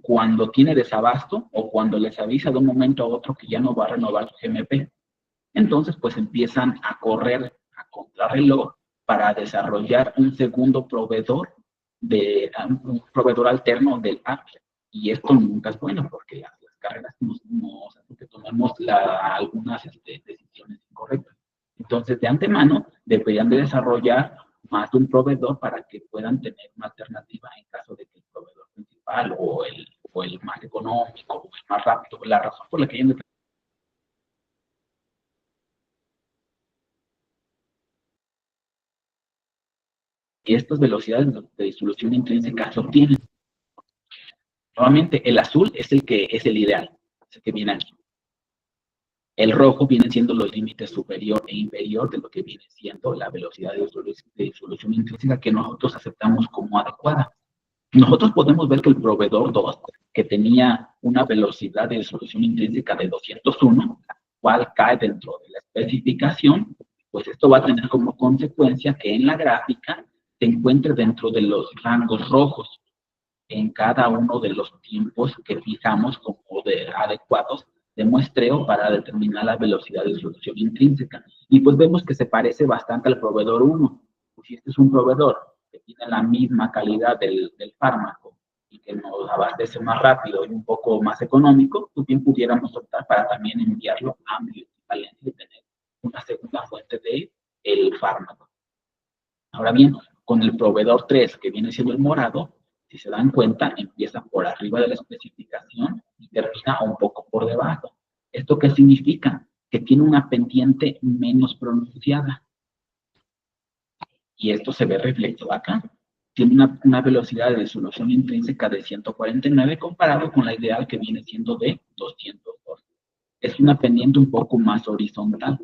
cuando tiene desabasto o cuando les avisa de un momento a otro que ya no va a renovar su GMP. Entonces, pues empiezan a correr a contrarreloj para desarrollar un segundo proveedor, un proveedor alterno del API. Y esto nunca es bueno porque las carreras nos hacen que tomemos algunas decisiones incorrectas. Entonces, de antemano, deberían de desarrollar más de un proveedor para que puedan tener una alternativa en caso de que el proveedor principal o el más económico o el más rápido, la razón por la que hayan de que estas velocidades de disolución intrínseca se obtienen. Nuevamente, el azul es el que es el ideal, es el que viene aquí. El rojo viene siendo los límites superior e inferior de lo que viene siendo la velocidad de disolución intrínseca que nosotros aceptamos como adecuada. Nosotros podemos ver que el proveedor 2, que tenía una velocidad de disolución intrínseca de 201, la cual cae dentro de la especificación, pues esto va a tener como consecuencia que en la gráfica se encuentre dentro de los rangos rojos en cada uno de los tiempos que fijamos como adecuados de muestreo para determinar la velocidad de disolución intrínseca. Y pues vemos que se parece bastante al proveedor 1. Si este es un proveedor que tiene la misma calidad del fármaco y que nos abastece más rápido y un poco más económico, pues bien pudiéramos optar para también enviarlo a bioequivalencia y tener una segunda fuente del fármaco. Ahora bien, con el proveedor 3, que viene siendo el morado, si se dan cuenta, empieza por arriba de la especificación y termina un poco por debajo. ¿Esto qué significa? Que tiene una pendiente menos pronunciada. Y esto se ve reflejado acá. Tiene una velocidad de disolución intrínseca de 149 comparado con la ideal que viene siendo de 202. Es una pendiente un poco más horizontal,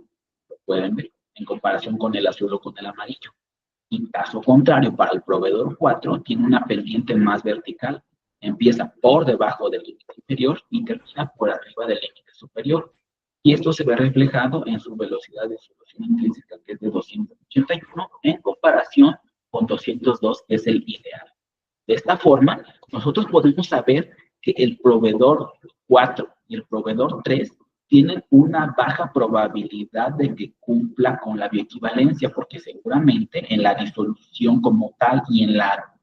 lo pueden ver, en comparación con el azul o con el amarillo. En caso contrario, para el proveedor 4, tiene una pendiente más vertical. Empieza por debajo del límite inferior y termina por arriba del límite superior. Y esto se ve reflejado en su velocidad de disolución intrínseca, que es de 281, en comparación con 202, que es el ideal. De esta forma, nosotros podemos saber que el proveedor 4 y el proveedor 3 tienen una baja probabilidad de que cumpla con la bioequivalencia, porque seguramente en la disolución como tal y en la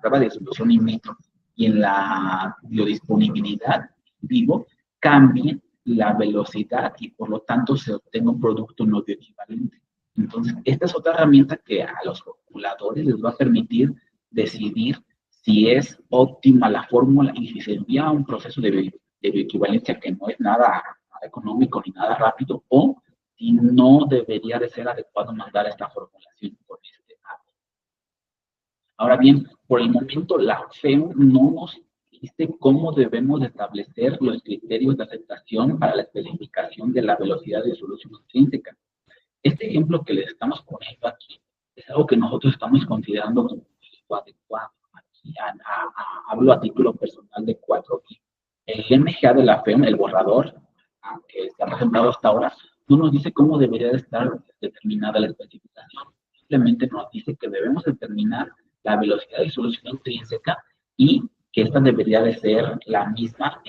prueba de disolución in vitro y en la biodisponibilidad vivo cambie la velocidad y por lo tanto se obtenga un producto no bioequivalente. Entonces, esta es otra herramienta que a los calculadores les va a permitir decidir si es óptima la fórmula y si se envía un proceso de bioequivalencia que no es nada económico ni nada rápido, o si no debería de ser adecuado mandar esta formulación por este lado. Ahora bien, por el momento la FEU no nos dice cómo debemos establecer los criterios de aceptación para la especificación de la velocidad de solución intrínseca. Este ejemplo que les estamos poniendo aquí es algo que nosotros estamos considerando como adecuado. Hablo a título personal de 4i. El MGA de la FEM, el borrador que se ha presentado hasta ahora, no nos dice cómo debería de estar determinada la especificación. Simplemente nos dice que debemos determinar la velocidad de solución intrínseca y que esta debería de ser la misma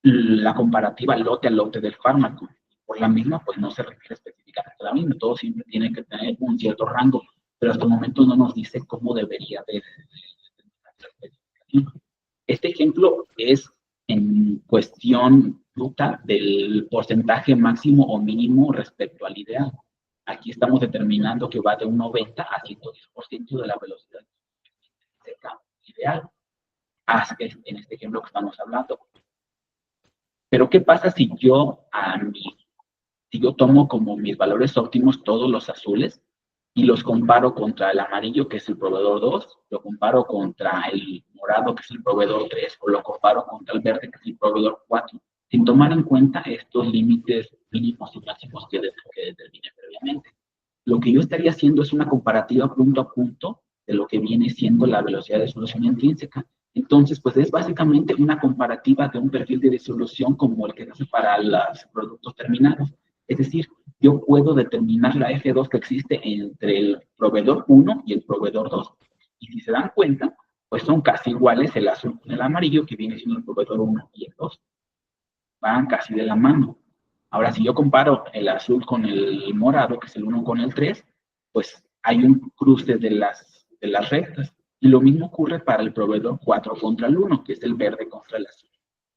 en la comparativa lote a lote del fármaco. Por la misma, pues no se refiere específicamente a la misma, todo siempre tiene que tener un cierto rango, pero hasta el momento no nos dice cómo debería de la especificación. Este ejemplo es en cuestión bruta del porcentaje máximo o mínimo respecto al ideal. Aquí estamos determinando que va de un 90 a 110% de la velocidad ideal, en este ejemplo que estamos hablando. Pero ¿qué pasa si yo tomo como mis valores óptimos todos los azules y los comparo contra el amarillo, que es el proveedor 2, lo comparo contra el morado, que es el proveedor 3, o lo comparo contra el verde, que es el proveedor 4, sin tomar en cuenta estos límites mínimos y máximos que determiné previamente? Lo que yo estaría haciendo es una comparativa punto a punto de lo que viene siendo la velocidad de solución intrínseca. Entonces, pues es básicamente una comparativa de un perfil de disolución como el que se hace para los productos terminados. Es decir, yo puedo determinar la F2 que existe entre el proveedor 1 y el proveedor 2. Y si se dan cuenta, pues son casi iguales el azul con el amarillo, que viene siendo el proveedor 1 y el 2. Van casi de la mano. Ahora, si yo comparo el azul con el morado, que es el 1 con el 3, pues hay un cruce de las rectas. Y lo mismo ocurre para el proveedor 4 contra el 1, que es el verde contra el azul.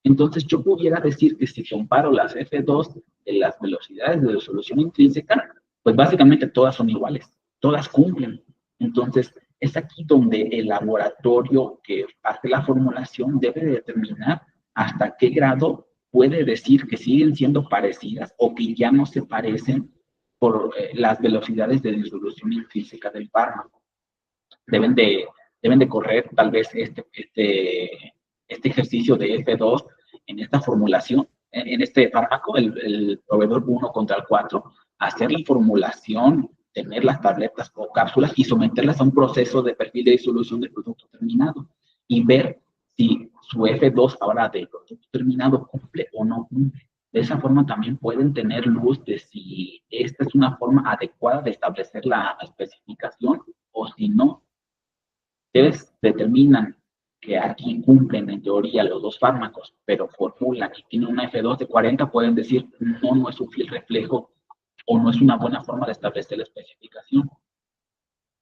Entonces, yo pudiera decir que si comparo las F2 de las velocidades de resolución intrínseca, pues básicamente todas son iguales, todas cumplen. Entonces, es aquí donde el laboratorio que hace la formulación debe determinar hasta qué grado puede decir que siguen siendo parecidas o que ya no se parecen por las velocidades de disolución intrínseca del fármaco. Deben de correr tal vez este ejercicio de F2 en esta formulación, en este fármaco, el proveedor 1 contra el 4, hacer la formulación, tener las tabletas o cápsulas y someterlas a un proceso de perfil de disolución del producto terminado y ver si su F2 ahora del producto terminado cumple o no cumple. De esa forma también pueden tener luz de si esta es una forma adecuada de establecer la especificación o si no. Ustedes determinan que aquí cumplen en teoría los dos fármacos, pero formulan y tienen una F2 de 40, pueden decir no es un fiel reflejo o no es una buena forma de establecer la especificación.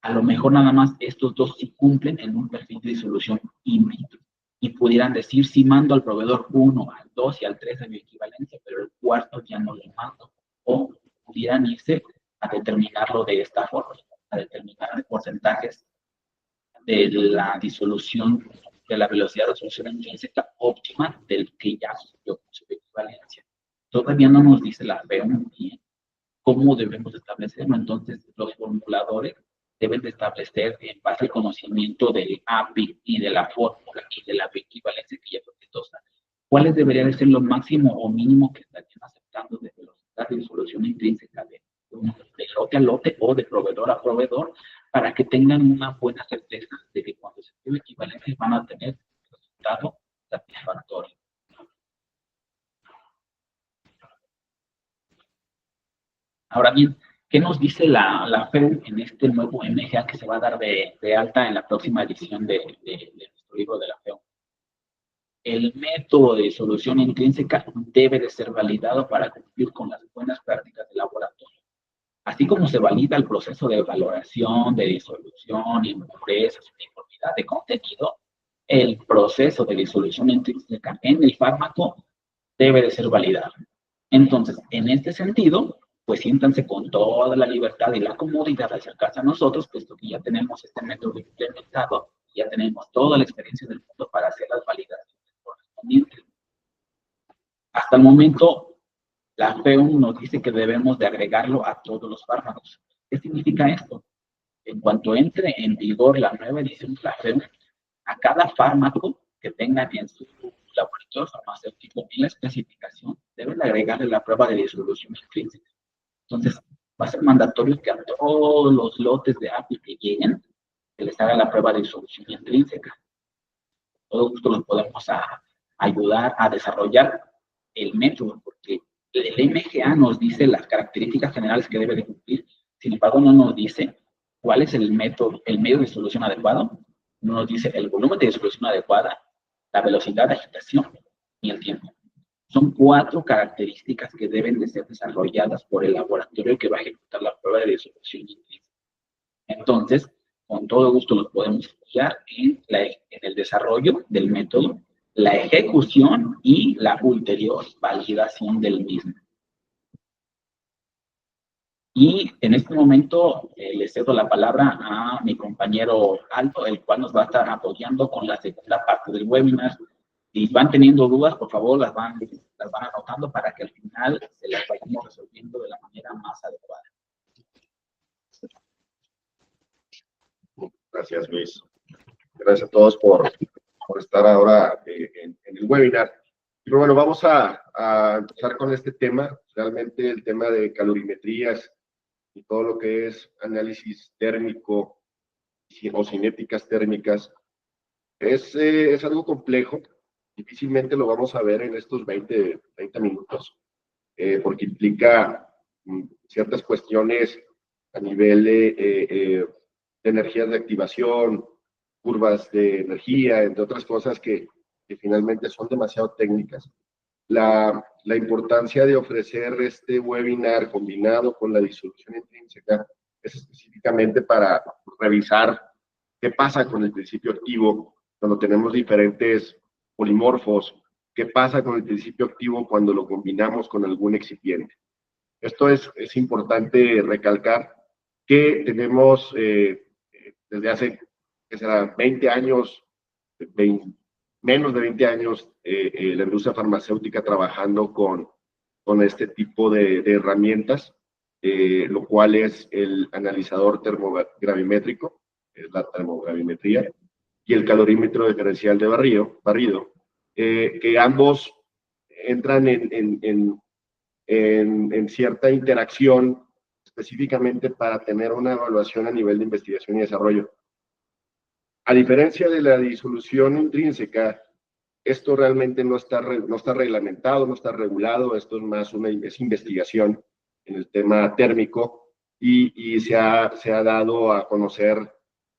A lo mejor nada más estos dos sí cumplen en un perfil de disolución in vitro y pudieran decir sí mando al proveedor 1, al 2 y al 3 de bioequivalencia, pero el cuarto ya no lo mando. O pudieran irse a determinarlo de esta forma, a determinar porcentajes de la disolución de la velocidad de resolución intrínseca óptima del que ya subió su equivalencia. Todavía no nos dice la FEO muy bien cómo debemos establecerlo. Entonces, los formuladores deben de establecer en base al conocimiento del API y de la fórmula y de la equivalencia que ya fue exitosa, cuáles deberían ser lo máximo o mínimo que estarían aceptando de velocidad de disolución intrínseca de lote a lote o de proveedor a proveedor, para que tengan una buena certeza de que cuando se escribe equivalencia van a tener resultado satisfactorio. Ahora bien, ¿qué nos dice la FEU en este nuevo MGA que se va a dar de alta en la próxima edición de nuestro libro de la FEU? El método de solución intrínseca debe de ser validado para cumplir con las buenas prácticas de laboratorio. Así como se valida el proceso de valoración, de disolución, impurezas, uniformidad de contenido, el proceso de disolución intrínseca en el fármaco debe de ser validado. Entonces, en este sentido, pues siéntanse con toda la libertad y la comodidad de acercarse a nosotros, puesto que ya tenemos este método implementado, ya tenemos toda la experiencia del mundo para hacer las validaciones correspondientes. Hasta el momento, la FEUM nos dice que debemos de agregarlo a todos los fármacos. ¿Qué significa esto? En cuanto entre en vigor la nueva edición de la FEUM, a cada fármaco que tengan en su laboratorio farmacéutico en la especificación, deben agregarle la prueba de disolución intrínseca. Entonces, va a ser mandatorio que a todos los lotes de API que lleguen, se les haga la prueba de disolución intrínseca. Todo esto los podemos ayudar a desarrollar el método, porque el MGA nos dice las características generales que debe de cumplir, sin embargo no nos dice cuál es el método, el medio de disolución adecuado, no nos dice el volumen de disolución adecuada, la velocidad de agitación y el tiempo. Son 4 características que deben de ser desarrolladas por el laboratorio que va a ejecutar la prueba de disolución intrínseca. Entonces, con todo gusto los podemos apoyar en el desarrollo del método, la ejecución y la ulterior validación del mismo. Y en este momento le cedo la palabra a mi compañero Aldo, el cual nos va a estar apoyando con la segunda parte del webinar. Si van teniendo dudas, por favor, las van anotando para que al final se las vayamos resolviendo de la manera más adecuada. Gracias, Luis. Gracias a todos por estar ahora en el webinar. Pero bueno, vamos a empezar con este tema, realmente el tema de calorimetrías y todo lo que es análisis térmico o cinéticas térmicas. Es algo complejo, difícilmente lo vamos a ver en estos 30 minutos, porque implica ciertas cuestiones a nivel de energías de activación, curvas de energía, entre otras cosas que finalmente son demasiado técnicas. La importancia de ofrecer este webinar combinado con la disolución intrínseca es específicamente para revisar qué pasa con el principio activo cuando tenemos diferentes polimorfos, qué pasa con el principio activo cuando lo combinamos con algún excipiente. Esto es importante recalcar que tenemos desde hace, que será 20 años, menos de 20 años, la industria farmacéutica trabajando con este tipo de herramientas, lo cual es el analizador termogravimétrico, es la termogravimetría, y el calorímetro diferencial de barrido, que ambos entran en cierta interacción específicamente para tener una evaluación a nivel de investigación y desarrollo. A diferencia de la disolución intrínseca, esto realmente no está reglamentado, no está regulado, esto es más es investigación en el tema térmico y se ha dado a conocer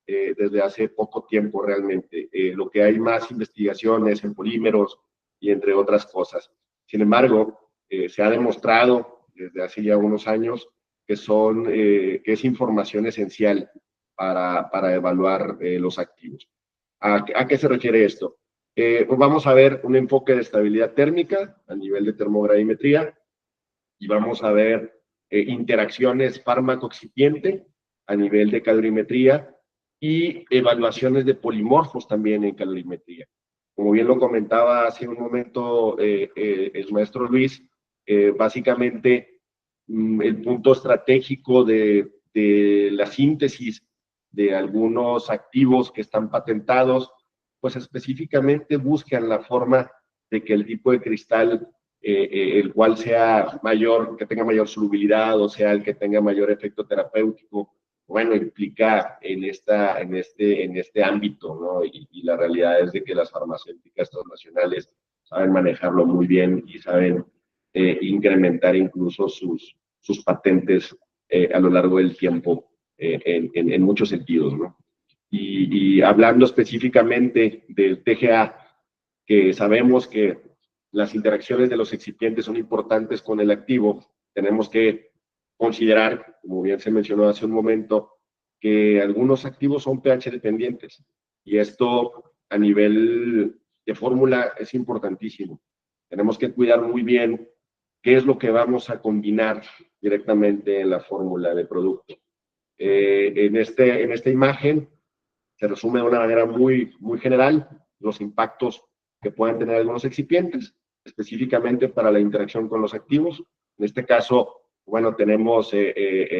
desde hace poco tiempo realmente. Lo que hay más investigaciones en polímeros y entre otras cosas. Sin embargo, se ha demostrado desde hace ya unos años que es información esencial para evaluar los activos. ¿A qué se refiere esto? Pues vamos a ver un enfoque de estabilidad térmica a nivel de termogravimetría y vamos a ver interacciones fármaco-excipiente a nivel de calorimetría y evaluaciones de polimorfos también en calorimetría. Como bien lo comentaba hace un momento el maestro Luis, básicamente el punto estratégico de la síntesis de algunos activos que están patentados, pues específicamente buscan la forma de que el tipo de cristal, el cual sea mayor, que tenga mayor solubilidad, o sea, el que tenga mayor efecto terapéutico, bueno, implica en este ámbito, ¿no? Y la realidad es de que las farmacéuticas transnacionales saben manejarlo muy bien y saben incrementar incluso sus patentes a lo largo del tiempo en muchos sentidos, ¿no? Y hablando específicamente del TGA, que sabemos que las interacciones de los excipientes son importantes con el activo, tenemos que considerar, como bien se mencionó hace un momento, que algunos activos son pH dependientes y esto a nivel de fórmula es importantísimo. Tenemos que cuidar muy bien qué es lo que vamos a combinar directamente en la fórmula de producto. En esta imagen se resume de una manera muy general los impactos que pueden tener algunos excipientes, específicamente para la interacción con los activos. En este caso, bueno, tenemos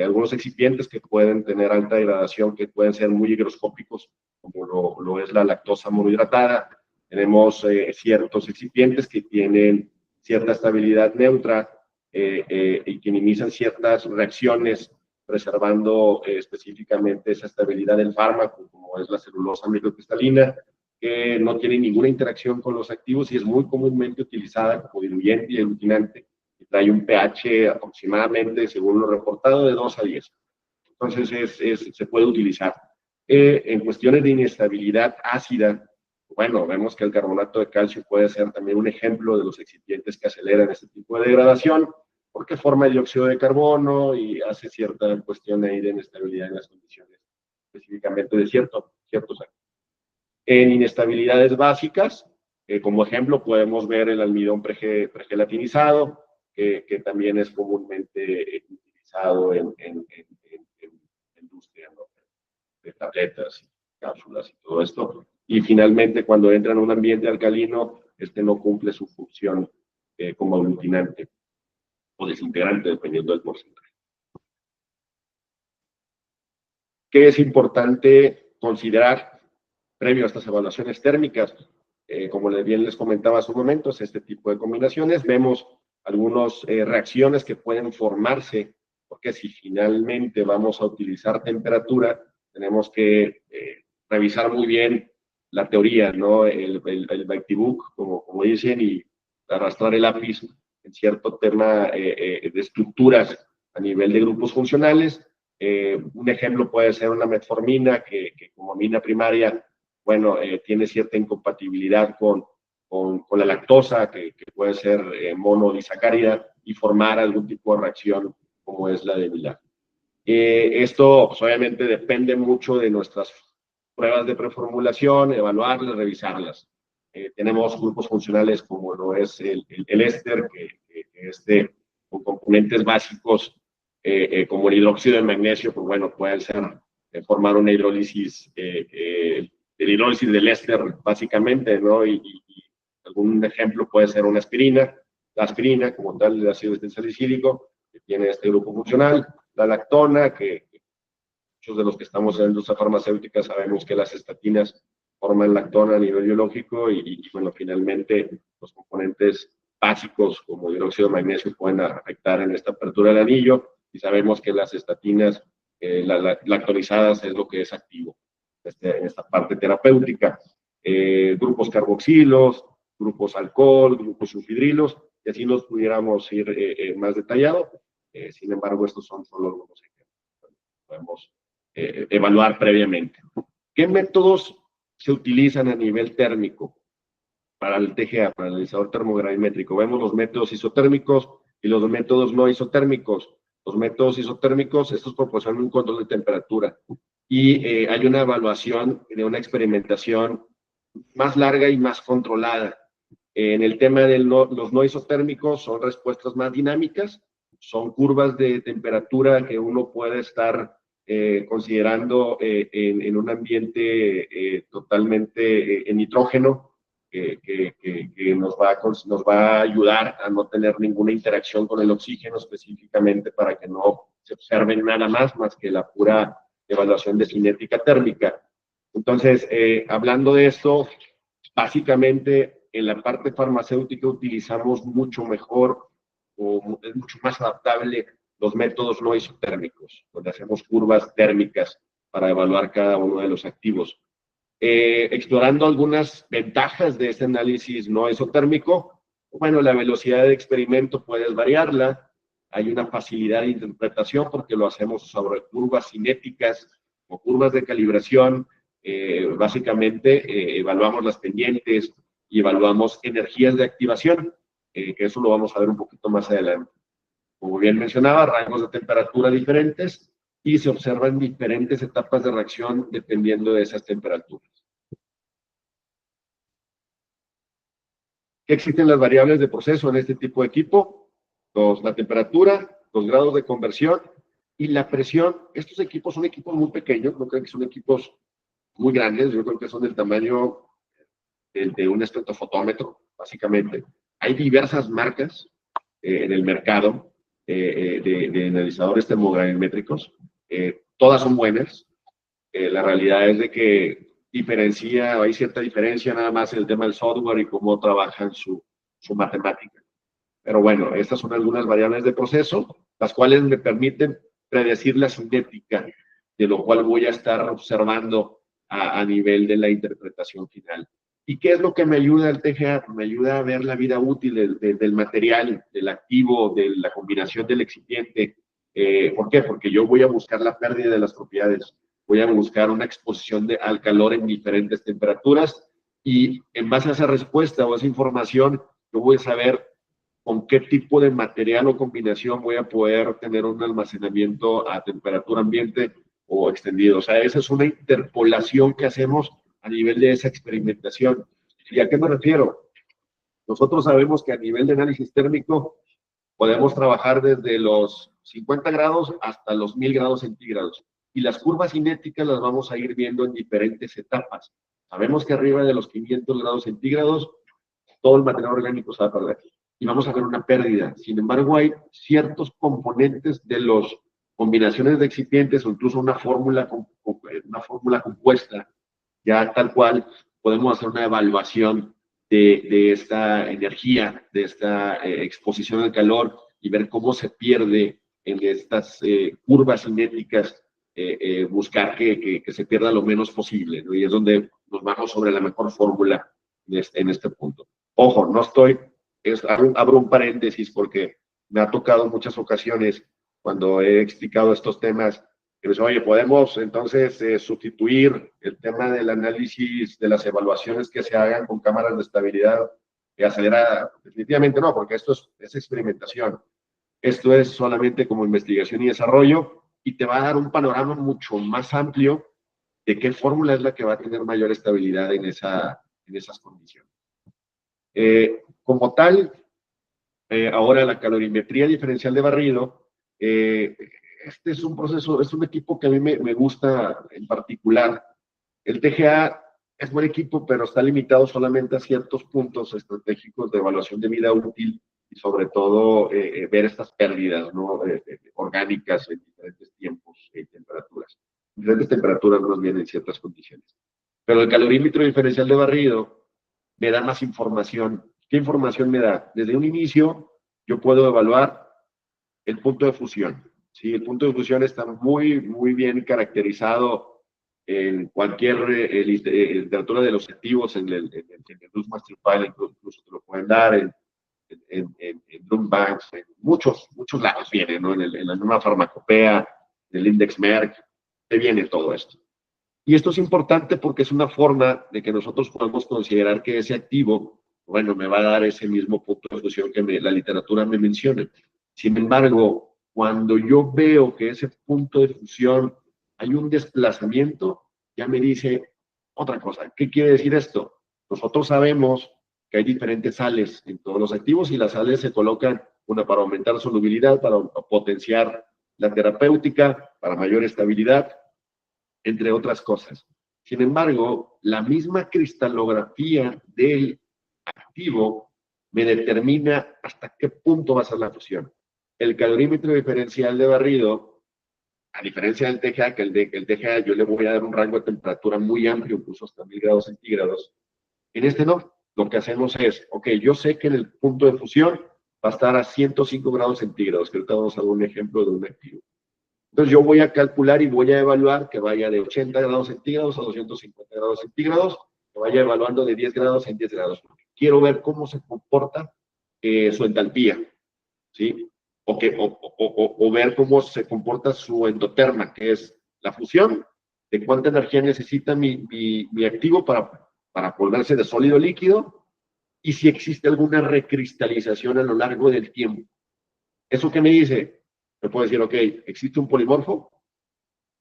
algunos excipientes que pueden tener alta degradación, que pueden ser muy higroscópicos, como lo es la lactosa monohidratada. Tenemos ciertos excipientes que tienen cierta estabilidad neutra y que minimizan ciertas reacciones, preservando específicamente esa estabilidad del fármaco, como es la celulosa microcristalina, que no tiene ninguna interacción con los activos y es muy comúnmente utilizada como diluyente y aglutinante, y trae un pH aproximadamente, según lo reportado, de 2 a 10. Entonces se puede utilizar. En cuestiones de inestabilidad ácida, bueno, vemos que el carbonato de calcio puede ser también un ejemplo de los excipientes que aceleran este tipo de degradación, porque forma dióxido de carbono y hace cierta cuestión ahí de inestabilidad en las condiciones, específicamente de ciertos activos. En inestabilidades básicas, como ejemplo, podemos ver el almidón pregelatinizado, que también es comúnmente utilizado en industria, ¿no? De tabletas, cápsulas y todo esto. Y finalmente, cuando entra en un ambiente alcalino, no cumple su función como aglutinante o desintegrante, dependiendo del porcentaje. ¿Qué es importante considerar previo a estas evaluaciones térmicas? Como bien les comentaba hace un momento, este tipo de combinaciones, vemos algunas reacciones que pueden formarse, porque si finalmente vamos a utilizar temperatura, tenemos que revisar muy bien la teoría, ¿no? El by the book, como dicen, y arrastrar el lápiz en cierto tema de estructuras a nivel de grupos funcionales. Un ejemplo puede ser una metformina que como amina primaria, bueno, tiene cierta incompatibilidad con la lactosa, que puede ser monodisacárida, y formar algún tipo de reacción como es la de Milán. Esto pues, obviamente depende mucho de nuestras pruebas de preformulación, evaluarlas, revisarlas. Tenemos grupos funcionales como lo es el éster, que con componentes básicos como el hidróxido de magnesio, pues bueno, pueden ser formar una hidrólisis, el hidrólisis del éster básicamente, ¿no? Y algún ejemplo puede ser una aspirina. La aspirina, como tal, el ácido salicílico, que tiene este grupo funcional. La lactona, que muchos de los que estamos en la industria farmacéutica sabemos que las estatinas forman lactona a nivel biológico y bueno, finalmente los componentes básicos como dióxido de magnesio pueden afectar en esta apertura del anillo y sabemos que las estatinas lactonizadas es lo que es activo en esta parte terapéutica. Grupos carboxilos, grupos alcohol, grupos sulfidrilos, y así nos pudiéramos ir más detallado. Sin embargo, estos son solo algunos ejemplos. Podemos evaluar previamente. ¿Qué métodos se utilizan a nivel térmico para el TGA, para el analizador termogravimétrico? Vemos los métodos isotérmicos y los métodos no isotérmicos. Los métodos isotérmicos, estos proporcionan un control de temperatura y hay una evaluación de una experimentación más larga y más controlada. En el tema de los no isotérmicos son respuestas más dinámicas, son curvas de temperatura que uno puede estar considerando en un ambiente totalmente en nitrógeno, que nos va a ayudar a no tener ninguna interacción con el oxígeno específicamente para que no se observen nada más que la pura evaluación de cinética térmica. Entonces, hablando de esto, básicamente en la parte farmacéutica utilizamos mucho mejor o es mucho más adaptable los métodos no isotérmicos, donde hacemos curvas térmicas para evaluar cada uno de los activos. Explorando algunas ventajas de este análisis no isotérmico, bueno, la velocidad de experimento puedes variarla, hay una facilidad de interpretación porque lo hacemos sobre curvas cinéticas o curvas de calibración. Básicamente evaluamos las pendientes y evaluamos energías de activación, que eso lo vamos a ver un poquito más adelante. Como bien mencionaba, rangos de temperatura diferentes y se observan diferentes etapas de reacción dependiendo de esas temperaturas. ¿Qué existen las variables de proceso en este tipo de equipo? La temperatura, los grados de conversión y la presión. Estos equipos son equipos muy pequeños, no creo que son equipos muy grandes, yo creo que son del tamaño de un espectrofotómetro, básicamente. Hay diversas marcas en el mercado de analizadores termogravimétricos. Todas son buenas. La realidad es de que hay cierta diferencia nada más en el tema del software y cómo trabajan su matemática. Pero bueno, estas son algunas variables de proceso, las cuales me permiten predecir la cinética, de lo cual voy a estar observando a nivel de la interpretación final. ¿Y qué es lo que me ayuda el TGA? Me ayuda a ver la vida útil del material, del activo, de la combinación del excipiente. ¿Por qué? Porque yo voy a buscar la pérdida de las propiedades, voy a buscar una exposición al calor en diferentes temperaturas y en base a esa respuesta o a esa información, yo voy a saber con qué tipo de material o combinación voy a poder tener un almacenamiento a temperatura ambiente o extendido. O sea, esa es una interpolación que hacemos a nivel de esa experimentación. ¿Y a qué me refiero? Nosotros sabemos que a nivel de análisis térmico podemos trabajar desde los 50 grados hasta los 1000 grados centígrados. Y las curvas cinéticas las vamos a ir viendo en diferentes etapas. Sabemos que arriba de los 500 grados centígrados, todo el material orgánico se va a perder y vamos a ver una pérdida. Sin embargo, hay ciertos componentes de las combinaciones de excipientes o incluso una fórmula compuesta, ya tal cual podemos hacer una evaluación de esta energía, de esta exposición al calor y ver cómo se pierde en estas curvas cinéticas, buscar que se pierda lo menos posible, ¿no? Y es donde nos vamos sobre la mejor fórmula en este punto. Ojo, no estoy, abro un paréntesis porque me ha tocado muchas ocasiones cuando he explicado estos temas, que me dicen, oye, ¿podemos entonces sustituir el tema del análisis de las evaluaciones que se hagan con cámaras de estabilidad acelerada? Definitivamente no, porque esto es experimentación. Esto es solamente como investigación y desarrollo y te va a dar un panorama mucho más amplio de qué fórmula es la que va a tener mayor estabilidad en esas condiciones. Como tal, ahora la calorimetría diferencial de barrido, este es un proceso, es un equipo que a mí me gusta en particular. El TGA es buen equipo, pero está limitado solamente a ciertos puntos estratégicos de evaluación de vida útil y sobre todo ver estas pérdidas, ¿no? Orgánicas en diferentes tiempos y temperaturas. Diferentes temperaturas más bien en ciertas condiciones. Pero el calorímetro diferencial de barrido me da más información. ¿Qué información me da? Desde un inicio, yo puedo evaluar el punto de fusión. ¿Sí? El punto de fusión está muy, muy bien caracterizado en cualquier literatura de los activos, en el Luz Master File, incluso te lo pueden dar, en Bloombanks, en muchos lados viene, ¿no? En la nueva farmacopea, en el Index Merck, te viene todo esto. Y esto es importante porque es una forma de que nosotros podamos considerar que ese activo, bueno, me va a dar ese mismo punto de fusión que la literatura me menciona. Sin embargo, cuando yo veo que ese punto de fusión hay un desplazamiento, ya me dice otra cosa. ¿Qué quiere decir esto? Nosotros sabemos que hay diferentes sales en todos los activos y las sales se colocan, una para aumentar la solubilidad, para potenciar la terapéutica, para mayor estabilidad, entre otras cosas. Sin embargo, la misma cristalografía del activo me determina hasta qué punto va a ser la fusión. El calorímetro diferencial de barrido, a diferencia del TGA, que el TGA yo le voy a dar un rango de temperatura muy amplio, incluso hasta 1000 grados centígrados. En este no. Lo que hacemos es, ok, yo sé que en el punto de fusión va a estar a 105 grados centígrados, que ahorita vamos a dar un ejemplo de un activo. Entonces yo voy a calcular y voy a evaluar que vaya de 80 grados centígrados a 250 grados centígrados, que vaya evaluando de 10 grados en 10 grados. Quiero ver cómo se comporta su entalpía, ¿sí? O ver cómo se comporta su endoterma, que es la fusión, de cuánta energía necesita mi activo para volverse de sólido a líquido, y si existe alguna recristalización a lo largo del tiempo. ¿Eso qué me dice? Me puede decir, ok, ¿existe un polimorfo?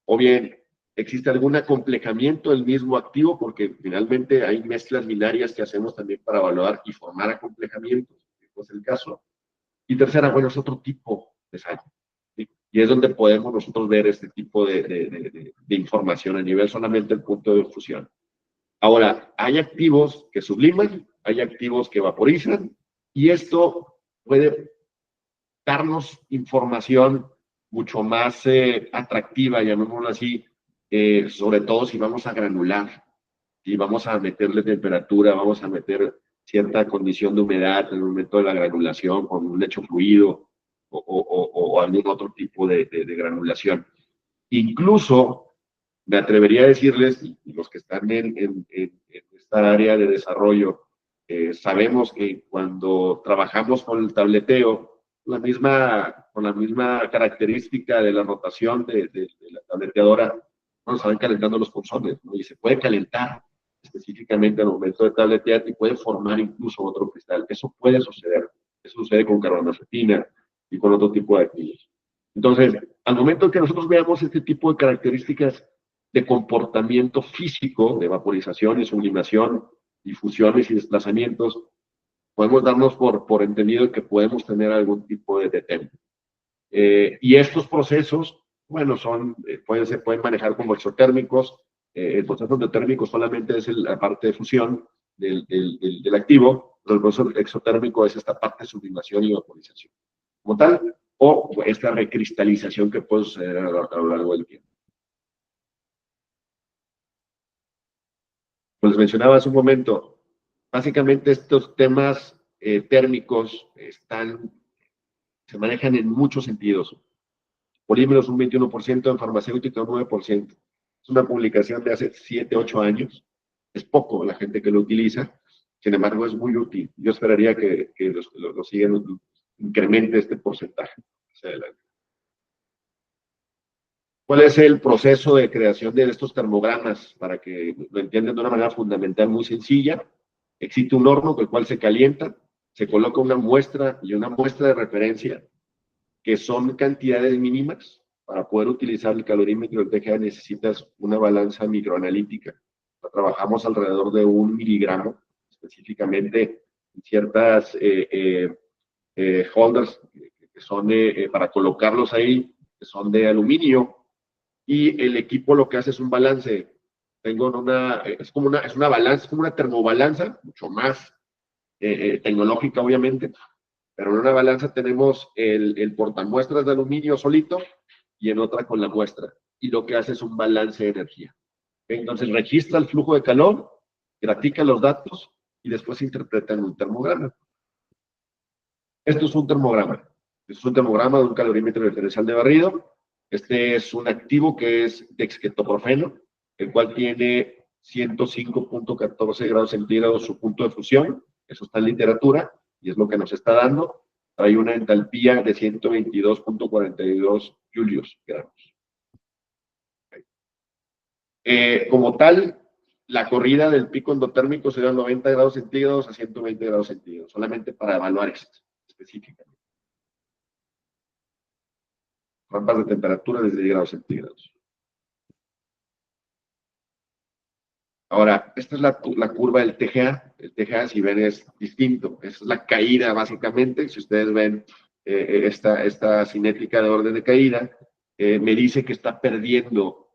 O bien, existe algún acomplejamiento del mismo activo, porque finalmente hay mezclas binarias que hacemos también para evaluar y formar acomplejamientos, que es el caso. Y tercera, bueno, es otro tipo de sal. ¿Sí? Y es donde podemos nosotros ver este tipo de información a nivel solamente del punto de fusión. Ahora, hay activos que subliman, hay activos que vaporizan, y esto puede darnos información mucho más atractiva, llamémoslo así, sobre todo si vamos a granular, si vamos a meterle temperatura, vamos a meter cierta condición de humedad en el momento de la granulación, con un lecho fluido o algún otro tipo de granulación. Incluso me atrevería a decirles, y los que están en esta área de desarrollo, sabemos que cuando trabajamos con el tableteo, con la misma característica de la rotación de la tableteadora, bueno, se van calentando los punzones, ¿no? Y se puede calentar específicamente al momento de tabletear y puede formar incluso otro cristal. Eso puede suceder. Eso sucede con carbamazepina y con otro tipo de activos. Entonces, al momento en que nosotros veamos este tipo de características de comportamiento físico, de vaporización y sublimación, difusiones y desplazamientos, podemos darnos por entendido que podemos tener algún tipo de tema. Y estos procesos, bueno, se pueden manejar como exotérmicos. El proceso endotérmico solamente es la parte de fusión del activo, pero el proceso exotérmico es esta parte de sublimación y vaporización como tal, o esta recristalización que puede suceder a lo largo del tiempo. Pues mencionaba hace un momento, básicamente estos temas térmicos se manejan en muchos sentidos. Polímeros un 21%, en farmacéutica un 9%. Es una publicación de hace 7, 8 años. Es poco la gente que lo utiliza, sin embargo es muy útil. Yo esperaría que lo sigan, incremente este porcentaje. Hacia adelante. ¿Cuál es el proceso de creación de estos termogramas? Para que lo entiendan de una manera fundamental, muy sencilla. Existe un horno con el cual se calienta, se coloca una muestra y una muestra de referencia, que son cantidades mínimas. Para poder utilizar el calorímetro del TGA necesitas una balanza microanalítica. Trabajamos alrededor de 1 miligramo, específicamente en ciertas holders que son para colocarlos ahí, que son de aluminio. Y el equipo lo que hace es un balance. Es una balanza, es como una termobalanza, mucho más tecnológica, obviamente, pero en una balanza tenemos el portamuestras de aluminio solito y en otra con la muestra. Y lo que hace es un balance de energía. Entonces registra el flujo de calor, grafica los datos y después se interpreta en un termograma. Esto es un termograma. Esto es un termograma de un calorímetro diferencial de barrido. Este es un activo que es dexketoprofeno, el cual tiene 105.14 grados centígrados su punto de fusión. Eso está en literatura y es lo que nos está dando. Trae una entalpía de 122.42 julios gramos. Como tal, la corrida del pico endotérmico sería 90 grados centígrados a 120 grados centígrados, solamente para evaluar esto específicamente. Rampas de temperatura desde 10 grados centígrados. Ahora, esta es la curva del TGA. El TGA, si ven, es distinto. Esa es la caída, básicamente. Si ustedes ven esta cinética de orden de caída, me dice que está perdiendo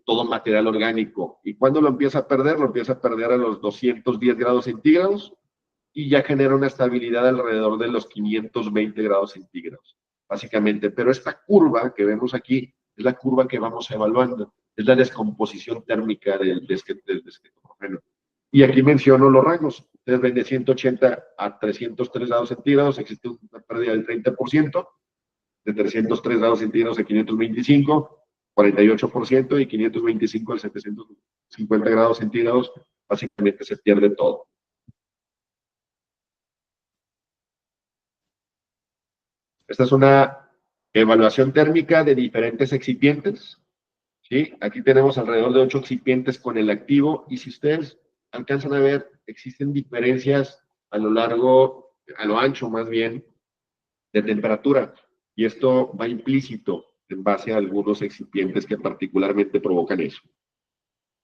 todo material orgánico. ¿Y cuándo lo empieza a perder? Lo empieza a perder a los 210 grados centígrados y ya genera una estabilidad alrededor de los 520 grados centígrados, básicamente. Pero esta curva que vemos aquí es la curva que vamos evaluando. Es la descomposición térmica del dexketoprofeno. Y aquí menciono los rangos. Ustedes ven de 180 a 303 grados centígrados, existe una pérdida del 30%, de 303 grados centígrados a 525, 48%, y 525 a 750 grados centígrados, básicamente se pierde todo. Esta es una evaluación térmica de diferentes excipientes. ¿Sí? Aquí tenemos alrededor de 8 excipientes con el activo, y si ustedes alcanzan a ver, existen diferencias a lo ancho más bien, de temperatura, y esto va implícito en base a algunos excipientes que particularmente provocan eso.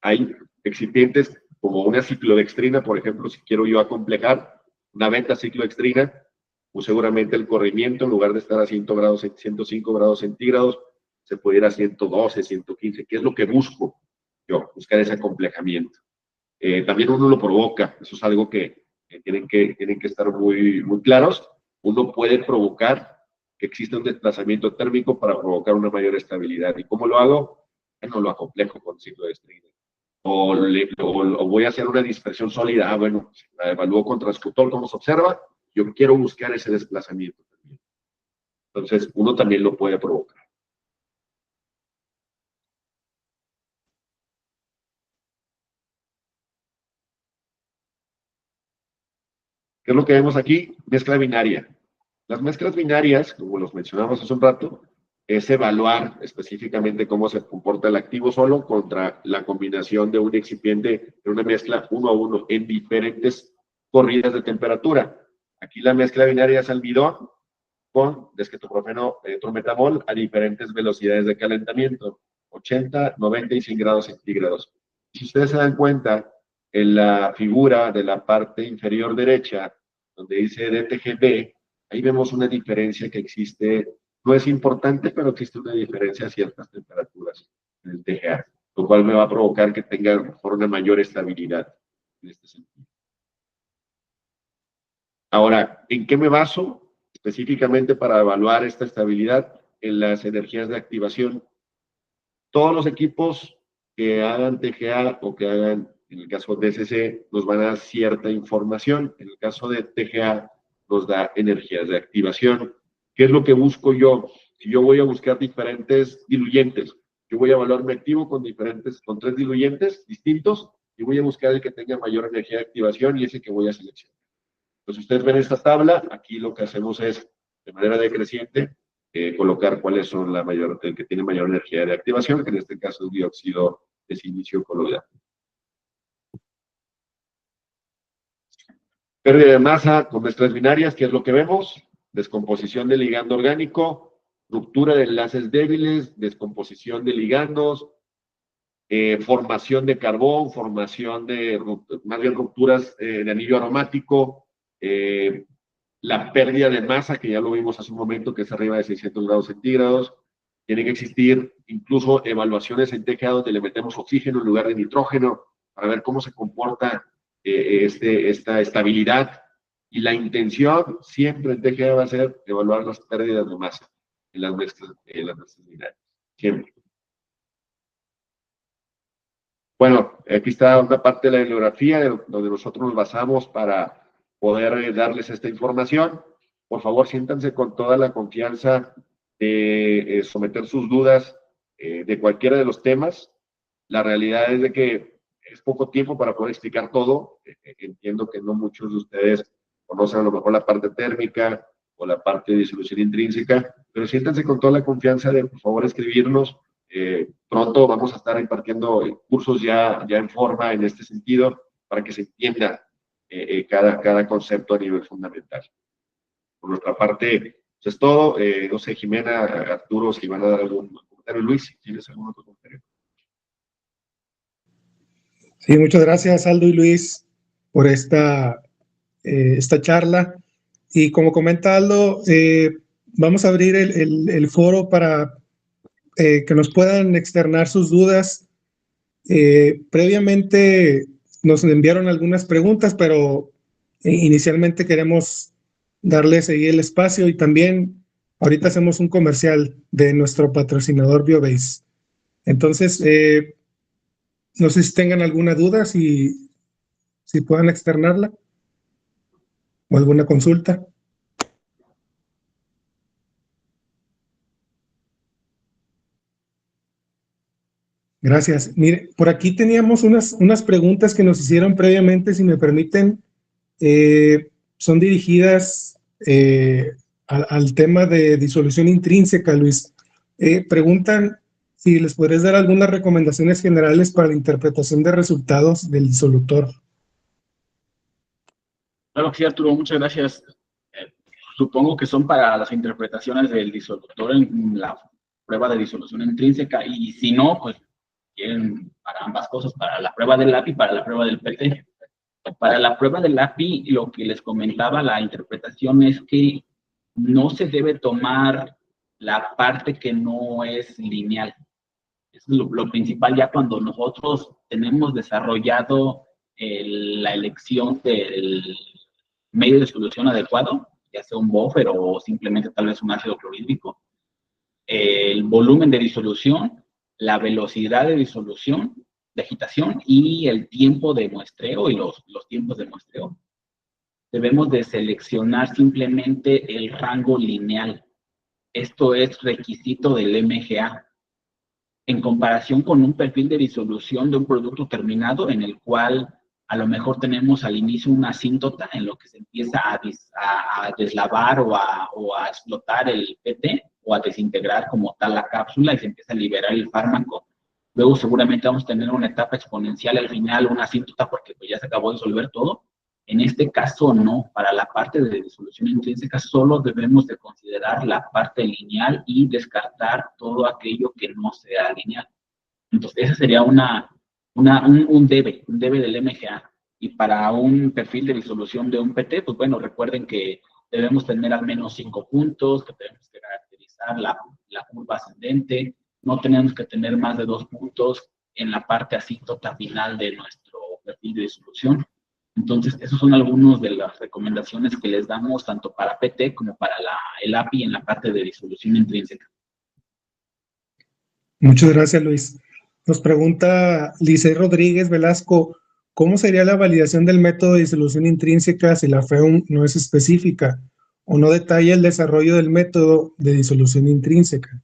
Hay excipientes como una ciclodextrina, por ejemplo, si quiero yo acomplejar una beta-ciclodextrina, pues seguramente el corrimiento, en lugar de estar a 105 grados centígrados, se puede ir a 112, 115, que es lo que busco yo, buscar ese acomplejamiento. También uno lo provoca, eso es algo que tienen que estar muy, muy claros. Uno puede provocar que exista un desplazamiento térmico para provocar una mayor estabilidad. ¿Y cómo lo hago? No lo acomplejo con ciclodextrina. O voy a hacer una dispersión sólida. Bueno, la evalúo con transcutor, como se observa. Yo quiero buscar ese desplazamiento también. Entonces, uno también lo puede provocar. ¿Qué es lo que vemos aquí? Mezcla binaria. Las mezclas binarias, como los mencionamos hace un rato, es evaluar específicamente cómo se comporta el activo solo contra la combinación de un excipiente en una mezcla 1 a 1 en diferentes corridas de temperatura. Aquí la mezcla binaria es almidón con desquetoprofeno trometamol a diferentes velocidades de calentamiento, 80, 90 y 100 grados centígrados. Si ustedes se dan cuenta, en la figura de la parte inferior derecha, donde dice DTGB, ahí vemos una diferencia que existe, no es importante, pero existe una diferencia a ciertas temperaturas en el TGA, lo cual me va a provocar que tenga a lo mejor una mayor estabilidad en este sentido. Ahora, ¿en qué me baso específicamente para evaluar esta estabilidad? En las energías de activación. Todos los equipos que hagan TGA o que hagan, en el caso de DSC, nos van a dar cierta información. En el caso de TGA, nos da energías de activación. ¿Qué es lo que busco yo? Si yo voy a buscar diferentes diluyentes, yo voy a evaluar mi activo con 3 diluyentes distintos y voy a buscar el que tenga mayor energía de activación y ese que voy a seleccionar. Entonces, ustedes ven esta tabla, aquí lo que hacemos es, de manera decreciente, colocar cuáles son el que tiene mayor energía de activación, que en este caso es dióxido de silicio coloidal. Pérdida de masa con mezclas binarias, ¿qué es lo que vemos? Descomposición del ligando orgánico, ruptura de enlaces débiles, descomposición de ligandos, formación de carbón, formación de, más bien rupturas de anillo aromático, la pérdida de masa, que ya lo vimos hace un momento, que es arriba de 600 grados centígrados. Tiene que existir incluso evaluaciones en TGA donde le metemos oxígeno en lugar de nitrógeno para ver cómo se comporta esta estabilidad. Y la intención siempre en TGA va a ser evaluar las pérdidas de masa en las mezclas binarias. Siempre. Bueno, aquí está una parte de la bibliografía donde nosotros nos basamos para poder darles esta información. Por favor, siéntanse con toda la confianza de someter sus dudas de cualquiera de los temas. La realidad es de que es poco tiempo para poder explicar todo. Entiendo que no muchos de ustedes conocen a lo mejor la parte térmica o la parte de disolución intrínseca, pero siéntanse con toda la confianza de, por favor, escribirnos. Pronto vamos a estar impartiendo cursos ya en forma en este sentido para que se entienda cada concepto a nivel fundamental. Por nuestra parte, eso es todo. No sé, Jimena, Arturo, si van a dar algún comentario. Luis, si tienes algún otro comentario. Sí, muchas gracias, Aldo y Luis, por esta charla. Y como comenta Aldo, vamos a abrir el foro para que nos puedan externar sus dudas. Previamente nos enviaron algunas preguntas, pero inicialmente queremos darles ahí el espacio y también ahorita hacemos un comercial de nuestro patrocinador BioBase. Entonces, no sé si tengan alguna duda, si puedan externarla o alguna consulta. Gracias. Mire, por aquí teníamos unas preguntas que nos hicieron previamente, si me permiten. Son dirigidas al tema de disolución intrínseca, Luis. Preguntan si les podrías dar algunas recomendaciones generales para la interpretación de resultados del disolutor. Claro que sí, Arturo, muchas gracias. Supongo que son para las interpretaciones del disolutor en la prueba de disolución intrínseca, y si no, pues quieren para ambas cosas, para la prueba del API y para la prueba del PT. Para la prueba del API, lo que les comentaba, la interpretación es que no se debe tomar la parte que no es lineal. Es lo principal ya cuando nosotros tenemos desarrollado la elección del medio de solución adecuado, ya sea un buffer o simplemente tal vez un ácido clorhídrico, el volumen de disolución, la velocidad de disolución, de agitación y el tiempo de muestreo y los tiempos de muestreo. Debemos de seleccionar simplemente el rango lineal. Esto es requisito del MGA. En comparación con un perfil de disolución de un producto terminado en el cual a lo mejor tenemos al inicio una asíntota en lo que se empieza a deslavar o a explotar el PT o a desintegrar como tal la cápsula y se empieza a liberar el fármaco. Luego seguramente vamos a tener una etapa exponencial al final, una asíntota porque pues ya se acabó de disolver todo. En este caso no, para la parte de disolución intrínseca solo debemos de considerar la parte lineal y descartar todo aquello que no sea lineal. Entonces ese sería un debe del MGA. Y para un perfil de disolución de un PT, pues bueno, recuerden que debemos tener al menos 5 puntos, que tenemos que caracterizar la curva ascendente, no tenemos que tener más de 2 puntos en la parte asíntota final de nuestro perfil de disolución. Entonces, esos son algunos de las recomendaciones que les damos tanto para PT como para el API en la parte de disolución intrínseca. Muchas gracias, Luis. Nos pregunta Licey Rodríguez Velasco, ¿cómo sería la validación del método de disolución intrínseca si la FEUM no es específica o no detalla el desarrollo del método de disolución intrínseca?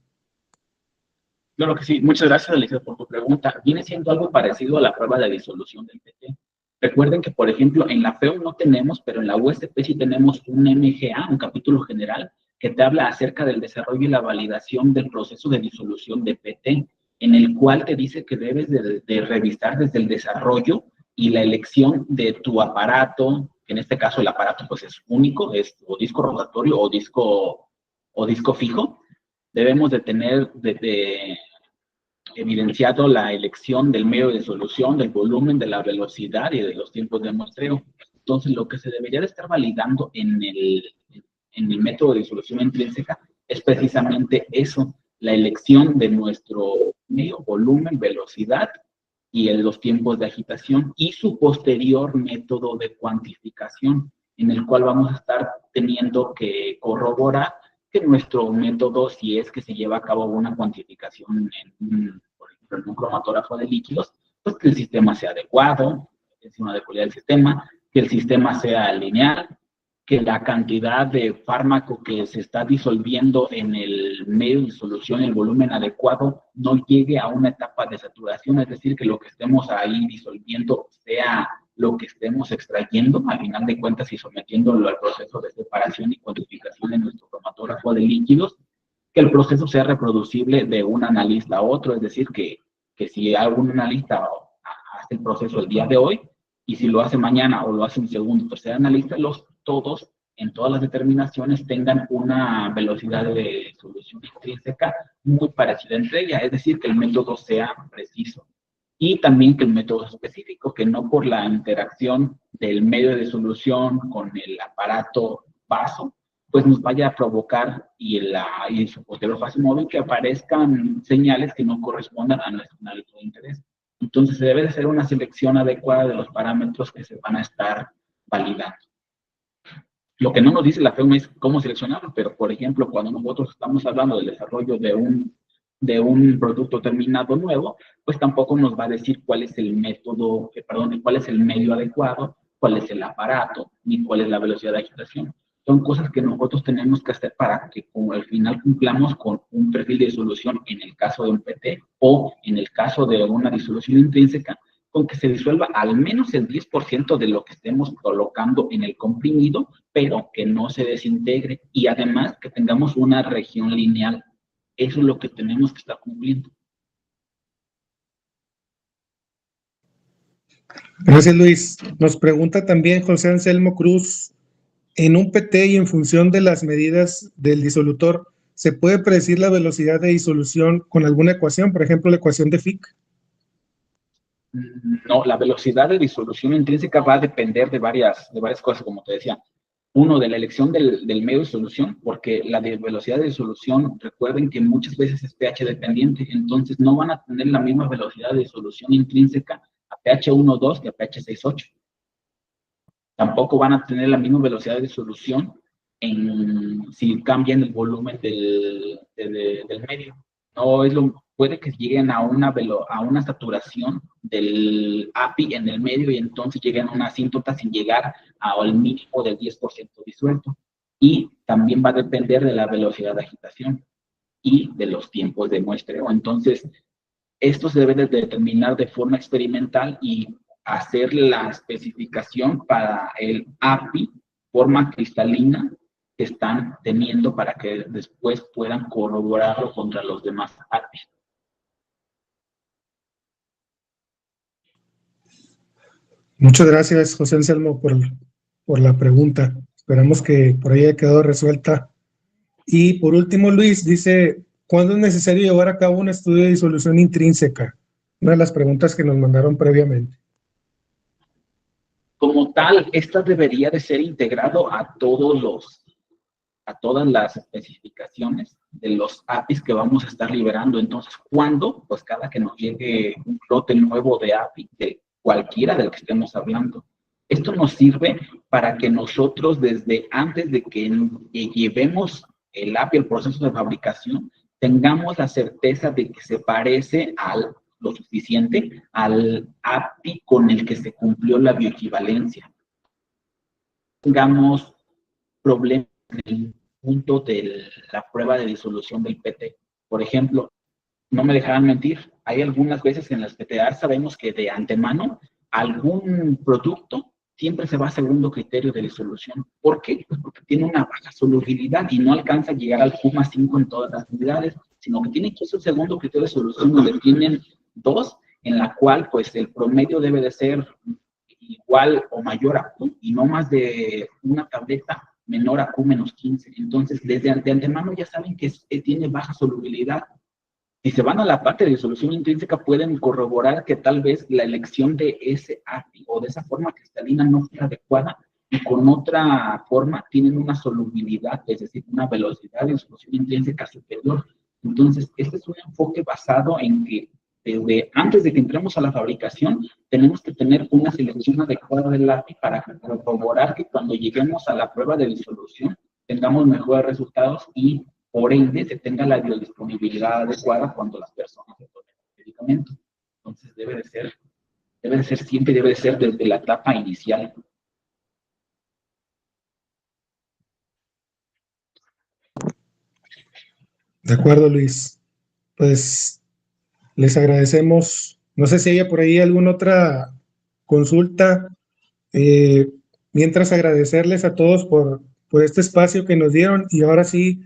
Claro que sí. Muchas gracias, Alicia, por tu pregunta. Viene siendo algo parecido a la prueba de disolución del PT. Recuerden que, por ejemplo, en la FEUM no tenemos, pero en la USP sí tenemos un MGA, un capítulo general, que te habla acerca del desarrollo y la validación del proceso de disolución de PT, en el cual te dice que debes de revisar desde el desarrollo y la elección de tu aparato, que en este caso el aparato pues es único, es o disco rotatorio o disco fijo. Debemos de tener evidenciado la elección del medio de solución, del volumen, de la velocidad y de los tiempos de muestreo. Entonces, lo que se debería de estar validando en el método de disolución intrínseca es precisamente eso, la elección de nuestro medio, volumen, velocidad y los tiempos de agitación y su posterior método de cuantificación, en el cual vamos a estar teniendo que corroborar que nuestro método, si es que se lleva a cabo una cuantificación por ejemplo, en un cromatógrafo de líquidos, pues que el sistema sea adecuado, es una adecuación del sistema, que el sistema sea lineal, que la cantidad de fármaco que se está disolviendo en el medio de solución, el volumen adecuado, no llegue a una etapa de saturación, es decir, que lo que estemos ahí disolviendo sea lo que estemos extrayendo, al final de cuentas, y sometiéndolo al proceso de separación y cuantificación en nuestro cromatógrafo de líquidos, que el proceso sea reproducible de un analista a otro, es decir, que si algún analista hace el proceso el día de hoy, y si lo hace mañana o lo hace un segundo o tercer analista, todos en todas las determinaciones tengan una velocidad de solución intrínseca muy parecida entre ellas, es decir, que el método sea preciso. Y también que el método es específico, que no por la interacción del medio de solución con el aparato vaso, pues nos vaya a provocar y su posterior fase móvil que aparezcan señales que no correspondan a nuestro análisis de interés. Entonces se debe de hacer una selección adecuada de los parámetros que se van a estar validando. Lo que no nos dice la FEUM es cómo seleccionarlo, pero por ejemplo, cuando nosotros estamos hablando del desarrollo de un producto terminado nuevo, pues tampoco nos va a decir cuál es el método, cuál es el medio adecuado, cuál es el aparato, ni cuál es la velocidad de agitación. Son cosas que nosotros tenemos que hacer para que al final cumplamos con un perfil de disolución en el caso de un PT o en el caso de una disolución intrínseca, con que se disuelva al menos el 10% de lo que estemos colocando en el comprimido, pero que no se desintegre y además que tengamos una región lineal. Eso es lo que tenemos que estar cumpliendo. Gracias, Luis. Nos pregunta también José Anselmo Cruz, en un PT y en función de las medidas del disolutor, ¿se puede predecir la velocidad de disolución con alguna ecuación? Por ejemplo, la ecuación de Fick. No, la velocidad de disolución intrínseca va a depender de varias cosas, como te decía. Uno, de la elección del medio de solución, porque la velocidad de disolución, recuerden que muchas veces es pH dependiente, entonces no van a tener la misma velocidad de disolución intrínseca a pH 1.2 que a pH 6.8. Tampoco van a tener la misma velocidad de disolución si cambian el volumen del medio. No es puede que lleguen a una saturación del API en el medio y entonces lleguen a una asíntota sin llegar al mínimo del 10% disuelto. Y también va a depender de la velocidad de agitación y de los tiempos de muestreo. Entonces, esto se debe de determinar de forma experimental y hacer la especificación para el API, forma cristalina, que están teniendo para que después puedan corroborarlo contra los demás APIs. Muchas gracias, José Anselmo, por la pregunta. Esperamos que por ahí haya quedado resuelta. Y por último, Luis dice, ¿cuándo es necesario llevar a cabo un estudio de disolución intrínseca? Una de las preguntas que nos mandaron previamente. Como tal, esta debería de ser integrado a todas las especificaciones de los APIs que vamos a estar liberando. Entonces, ¿cuándo? Pues cada que nos llegue un lote nuevo de API, de cualquiera del que estemos hablando. Esto nos sirve para que nosotros, desde antes de que llevemos el API, el proceso de fabricación, tengamos la certeza de que se parece lo suficiente al API con el que se cumplió la bioequivalencia. Tengamos problemas en el punto de la prueba de disolución del PT. Por ejemplo, no me dejarán mentir, hay algunas veces en las PTA sabemos que de antemano algún producto siempre se va a segundo criterio de disolución. ¿Por qué? Pues porque tiene una baja solubilidad y no alcanza a llegar al Q+5 en todas las unidades, sino que tiene que ser un segundo criterio de solución donde tienen 2, en la cual pues el promedio debe de ser igual o mayor a Q y no más de una tableta menor a Q-15. Entonces, desde antemano ya saben que tiene baja solubilidad. Si se van a la parte de disolución intrínseca, pueden corroborar que tal vez la elección de ese API o de esa forma cristalina no fue adecuada y con otra forma tienen una solubilidad, es decir, una velocidad de disolución intrínseca superior. Entonces, este es un enfoque basado en que desde antes de que entremos a la fabricación, tenemos que tener una selección adecuada del API para corroborar que cuando lleguemos a la prueba de disolución tengamos mejores resultados y por ende se tenga la biodisponibilidad adecuada cuando las personas se tomen el medicamento. Entonces debe de ser siempre, debe de ser desde la etapa inicial. De acuerdo, Luis. Pues les agradecemos. No sé si hay por ahí alguna otra consulta. Mientras agradecerles a todos por este espacio que nos dieron y ahora sí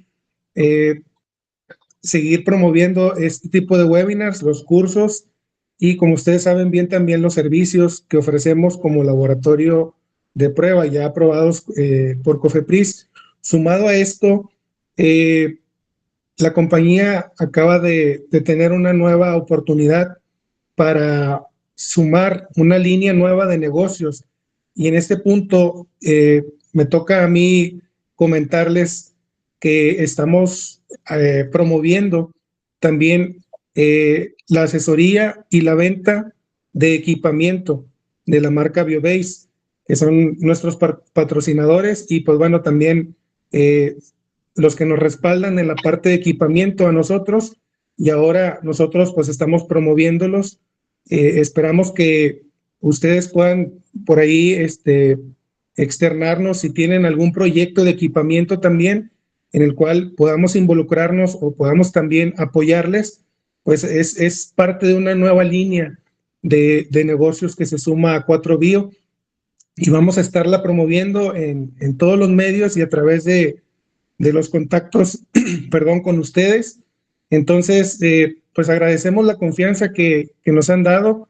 seguir promoviendo este tipo de webinars, los cursos y como ustedes saben bien también los servicios que ofrecemos como laboratorio de prueba ya aprobados por COFEPRIS. Sumado a esto, la compañía acaba de tener una nueva oportunidad para sumar una línea nueva de negocios y en este punto me toca a mí comentarles que estamos promoviendo también la asesoría y la venta de equipamiento de la marca BioBase, que son nuestros patrocinadores y pues bueno, también los que nos respaldan en la parte de equipamiento a nosotros y ahora nosotros pues estamos promoviéndolos. Esperamos que ustedes puedan por ahí externarnos si tienen algún proyecto de equipamiento también en el cual podamos involucrarnos o podamos también apoyarles, pues es parte de una nueva línea de negocios que se suma a 4Bio y vamos a estarla promoviendo en todos los medios y a través de los contactos, perdón, con ustedes. Entonces, pues agradecemos la confianza que nos han dado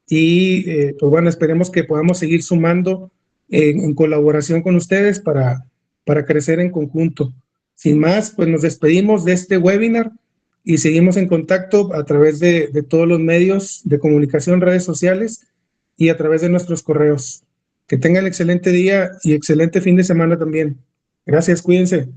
y pues bueno, esperemos que podamos seguir sumando en colaboración con ustedes para crecer en conjunto. Sin más, pues nos despedimos de este webinar y seguimos en contacto a través de todos los medios de comunicación, redes sociales y a través de nuestros correos. Que tengan excelente día y excelente fin de semana también. Gracias, cuídense.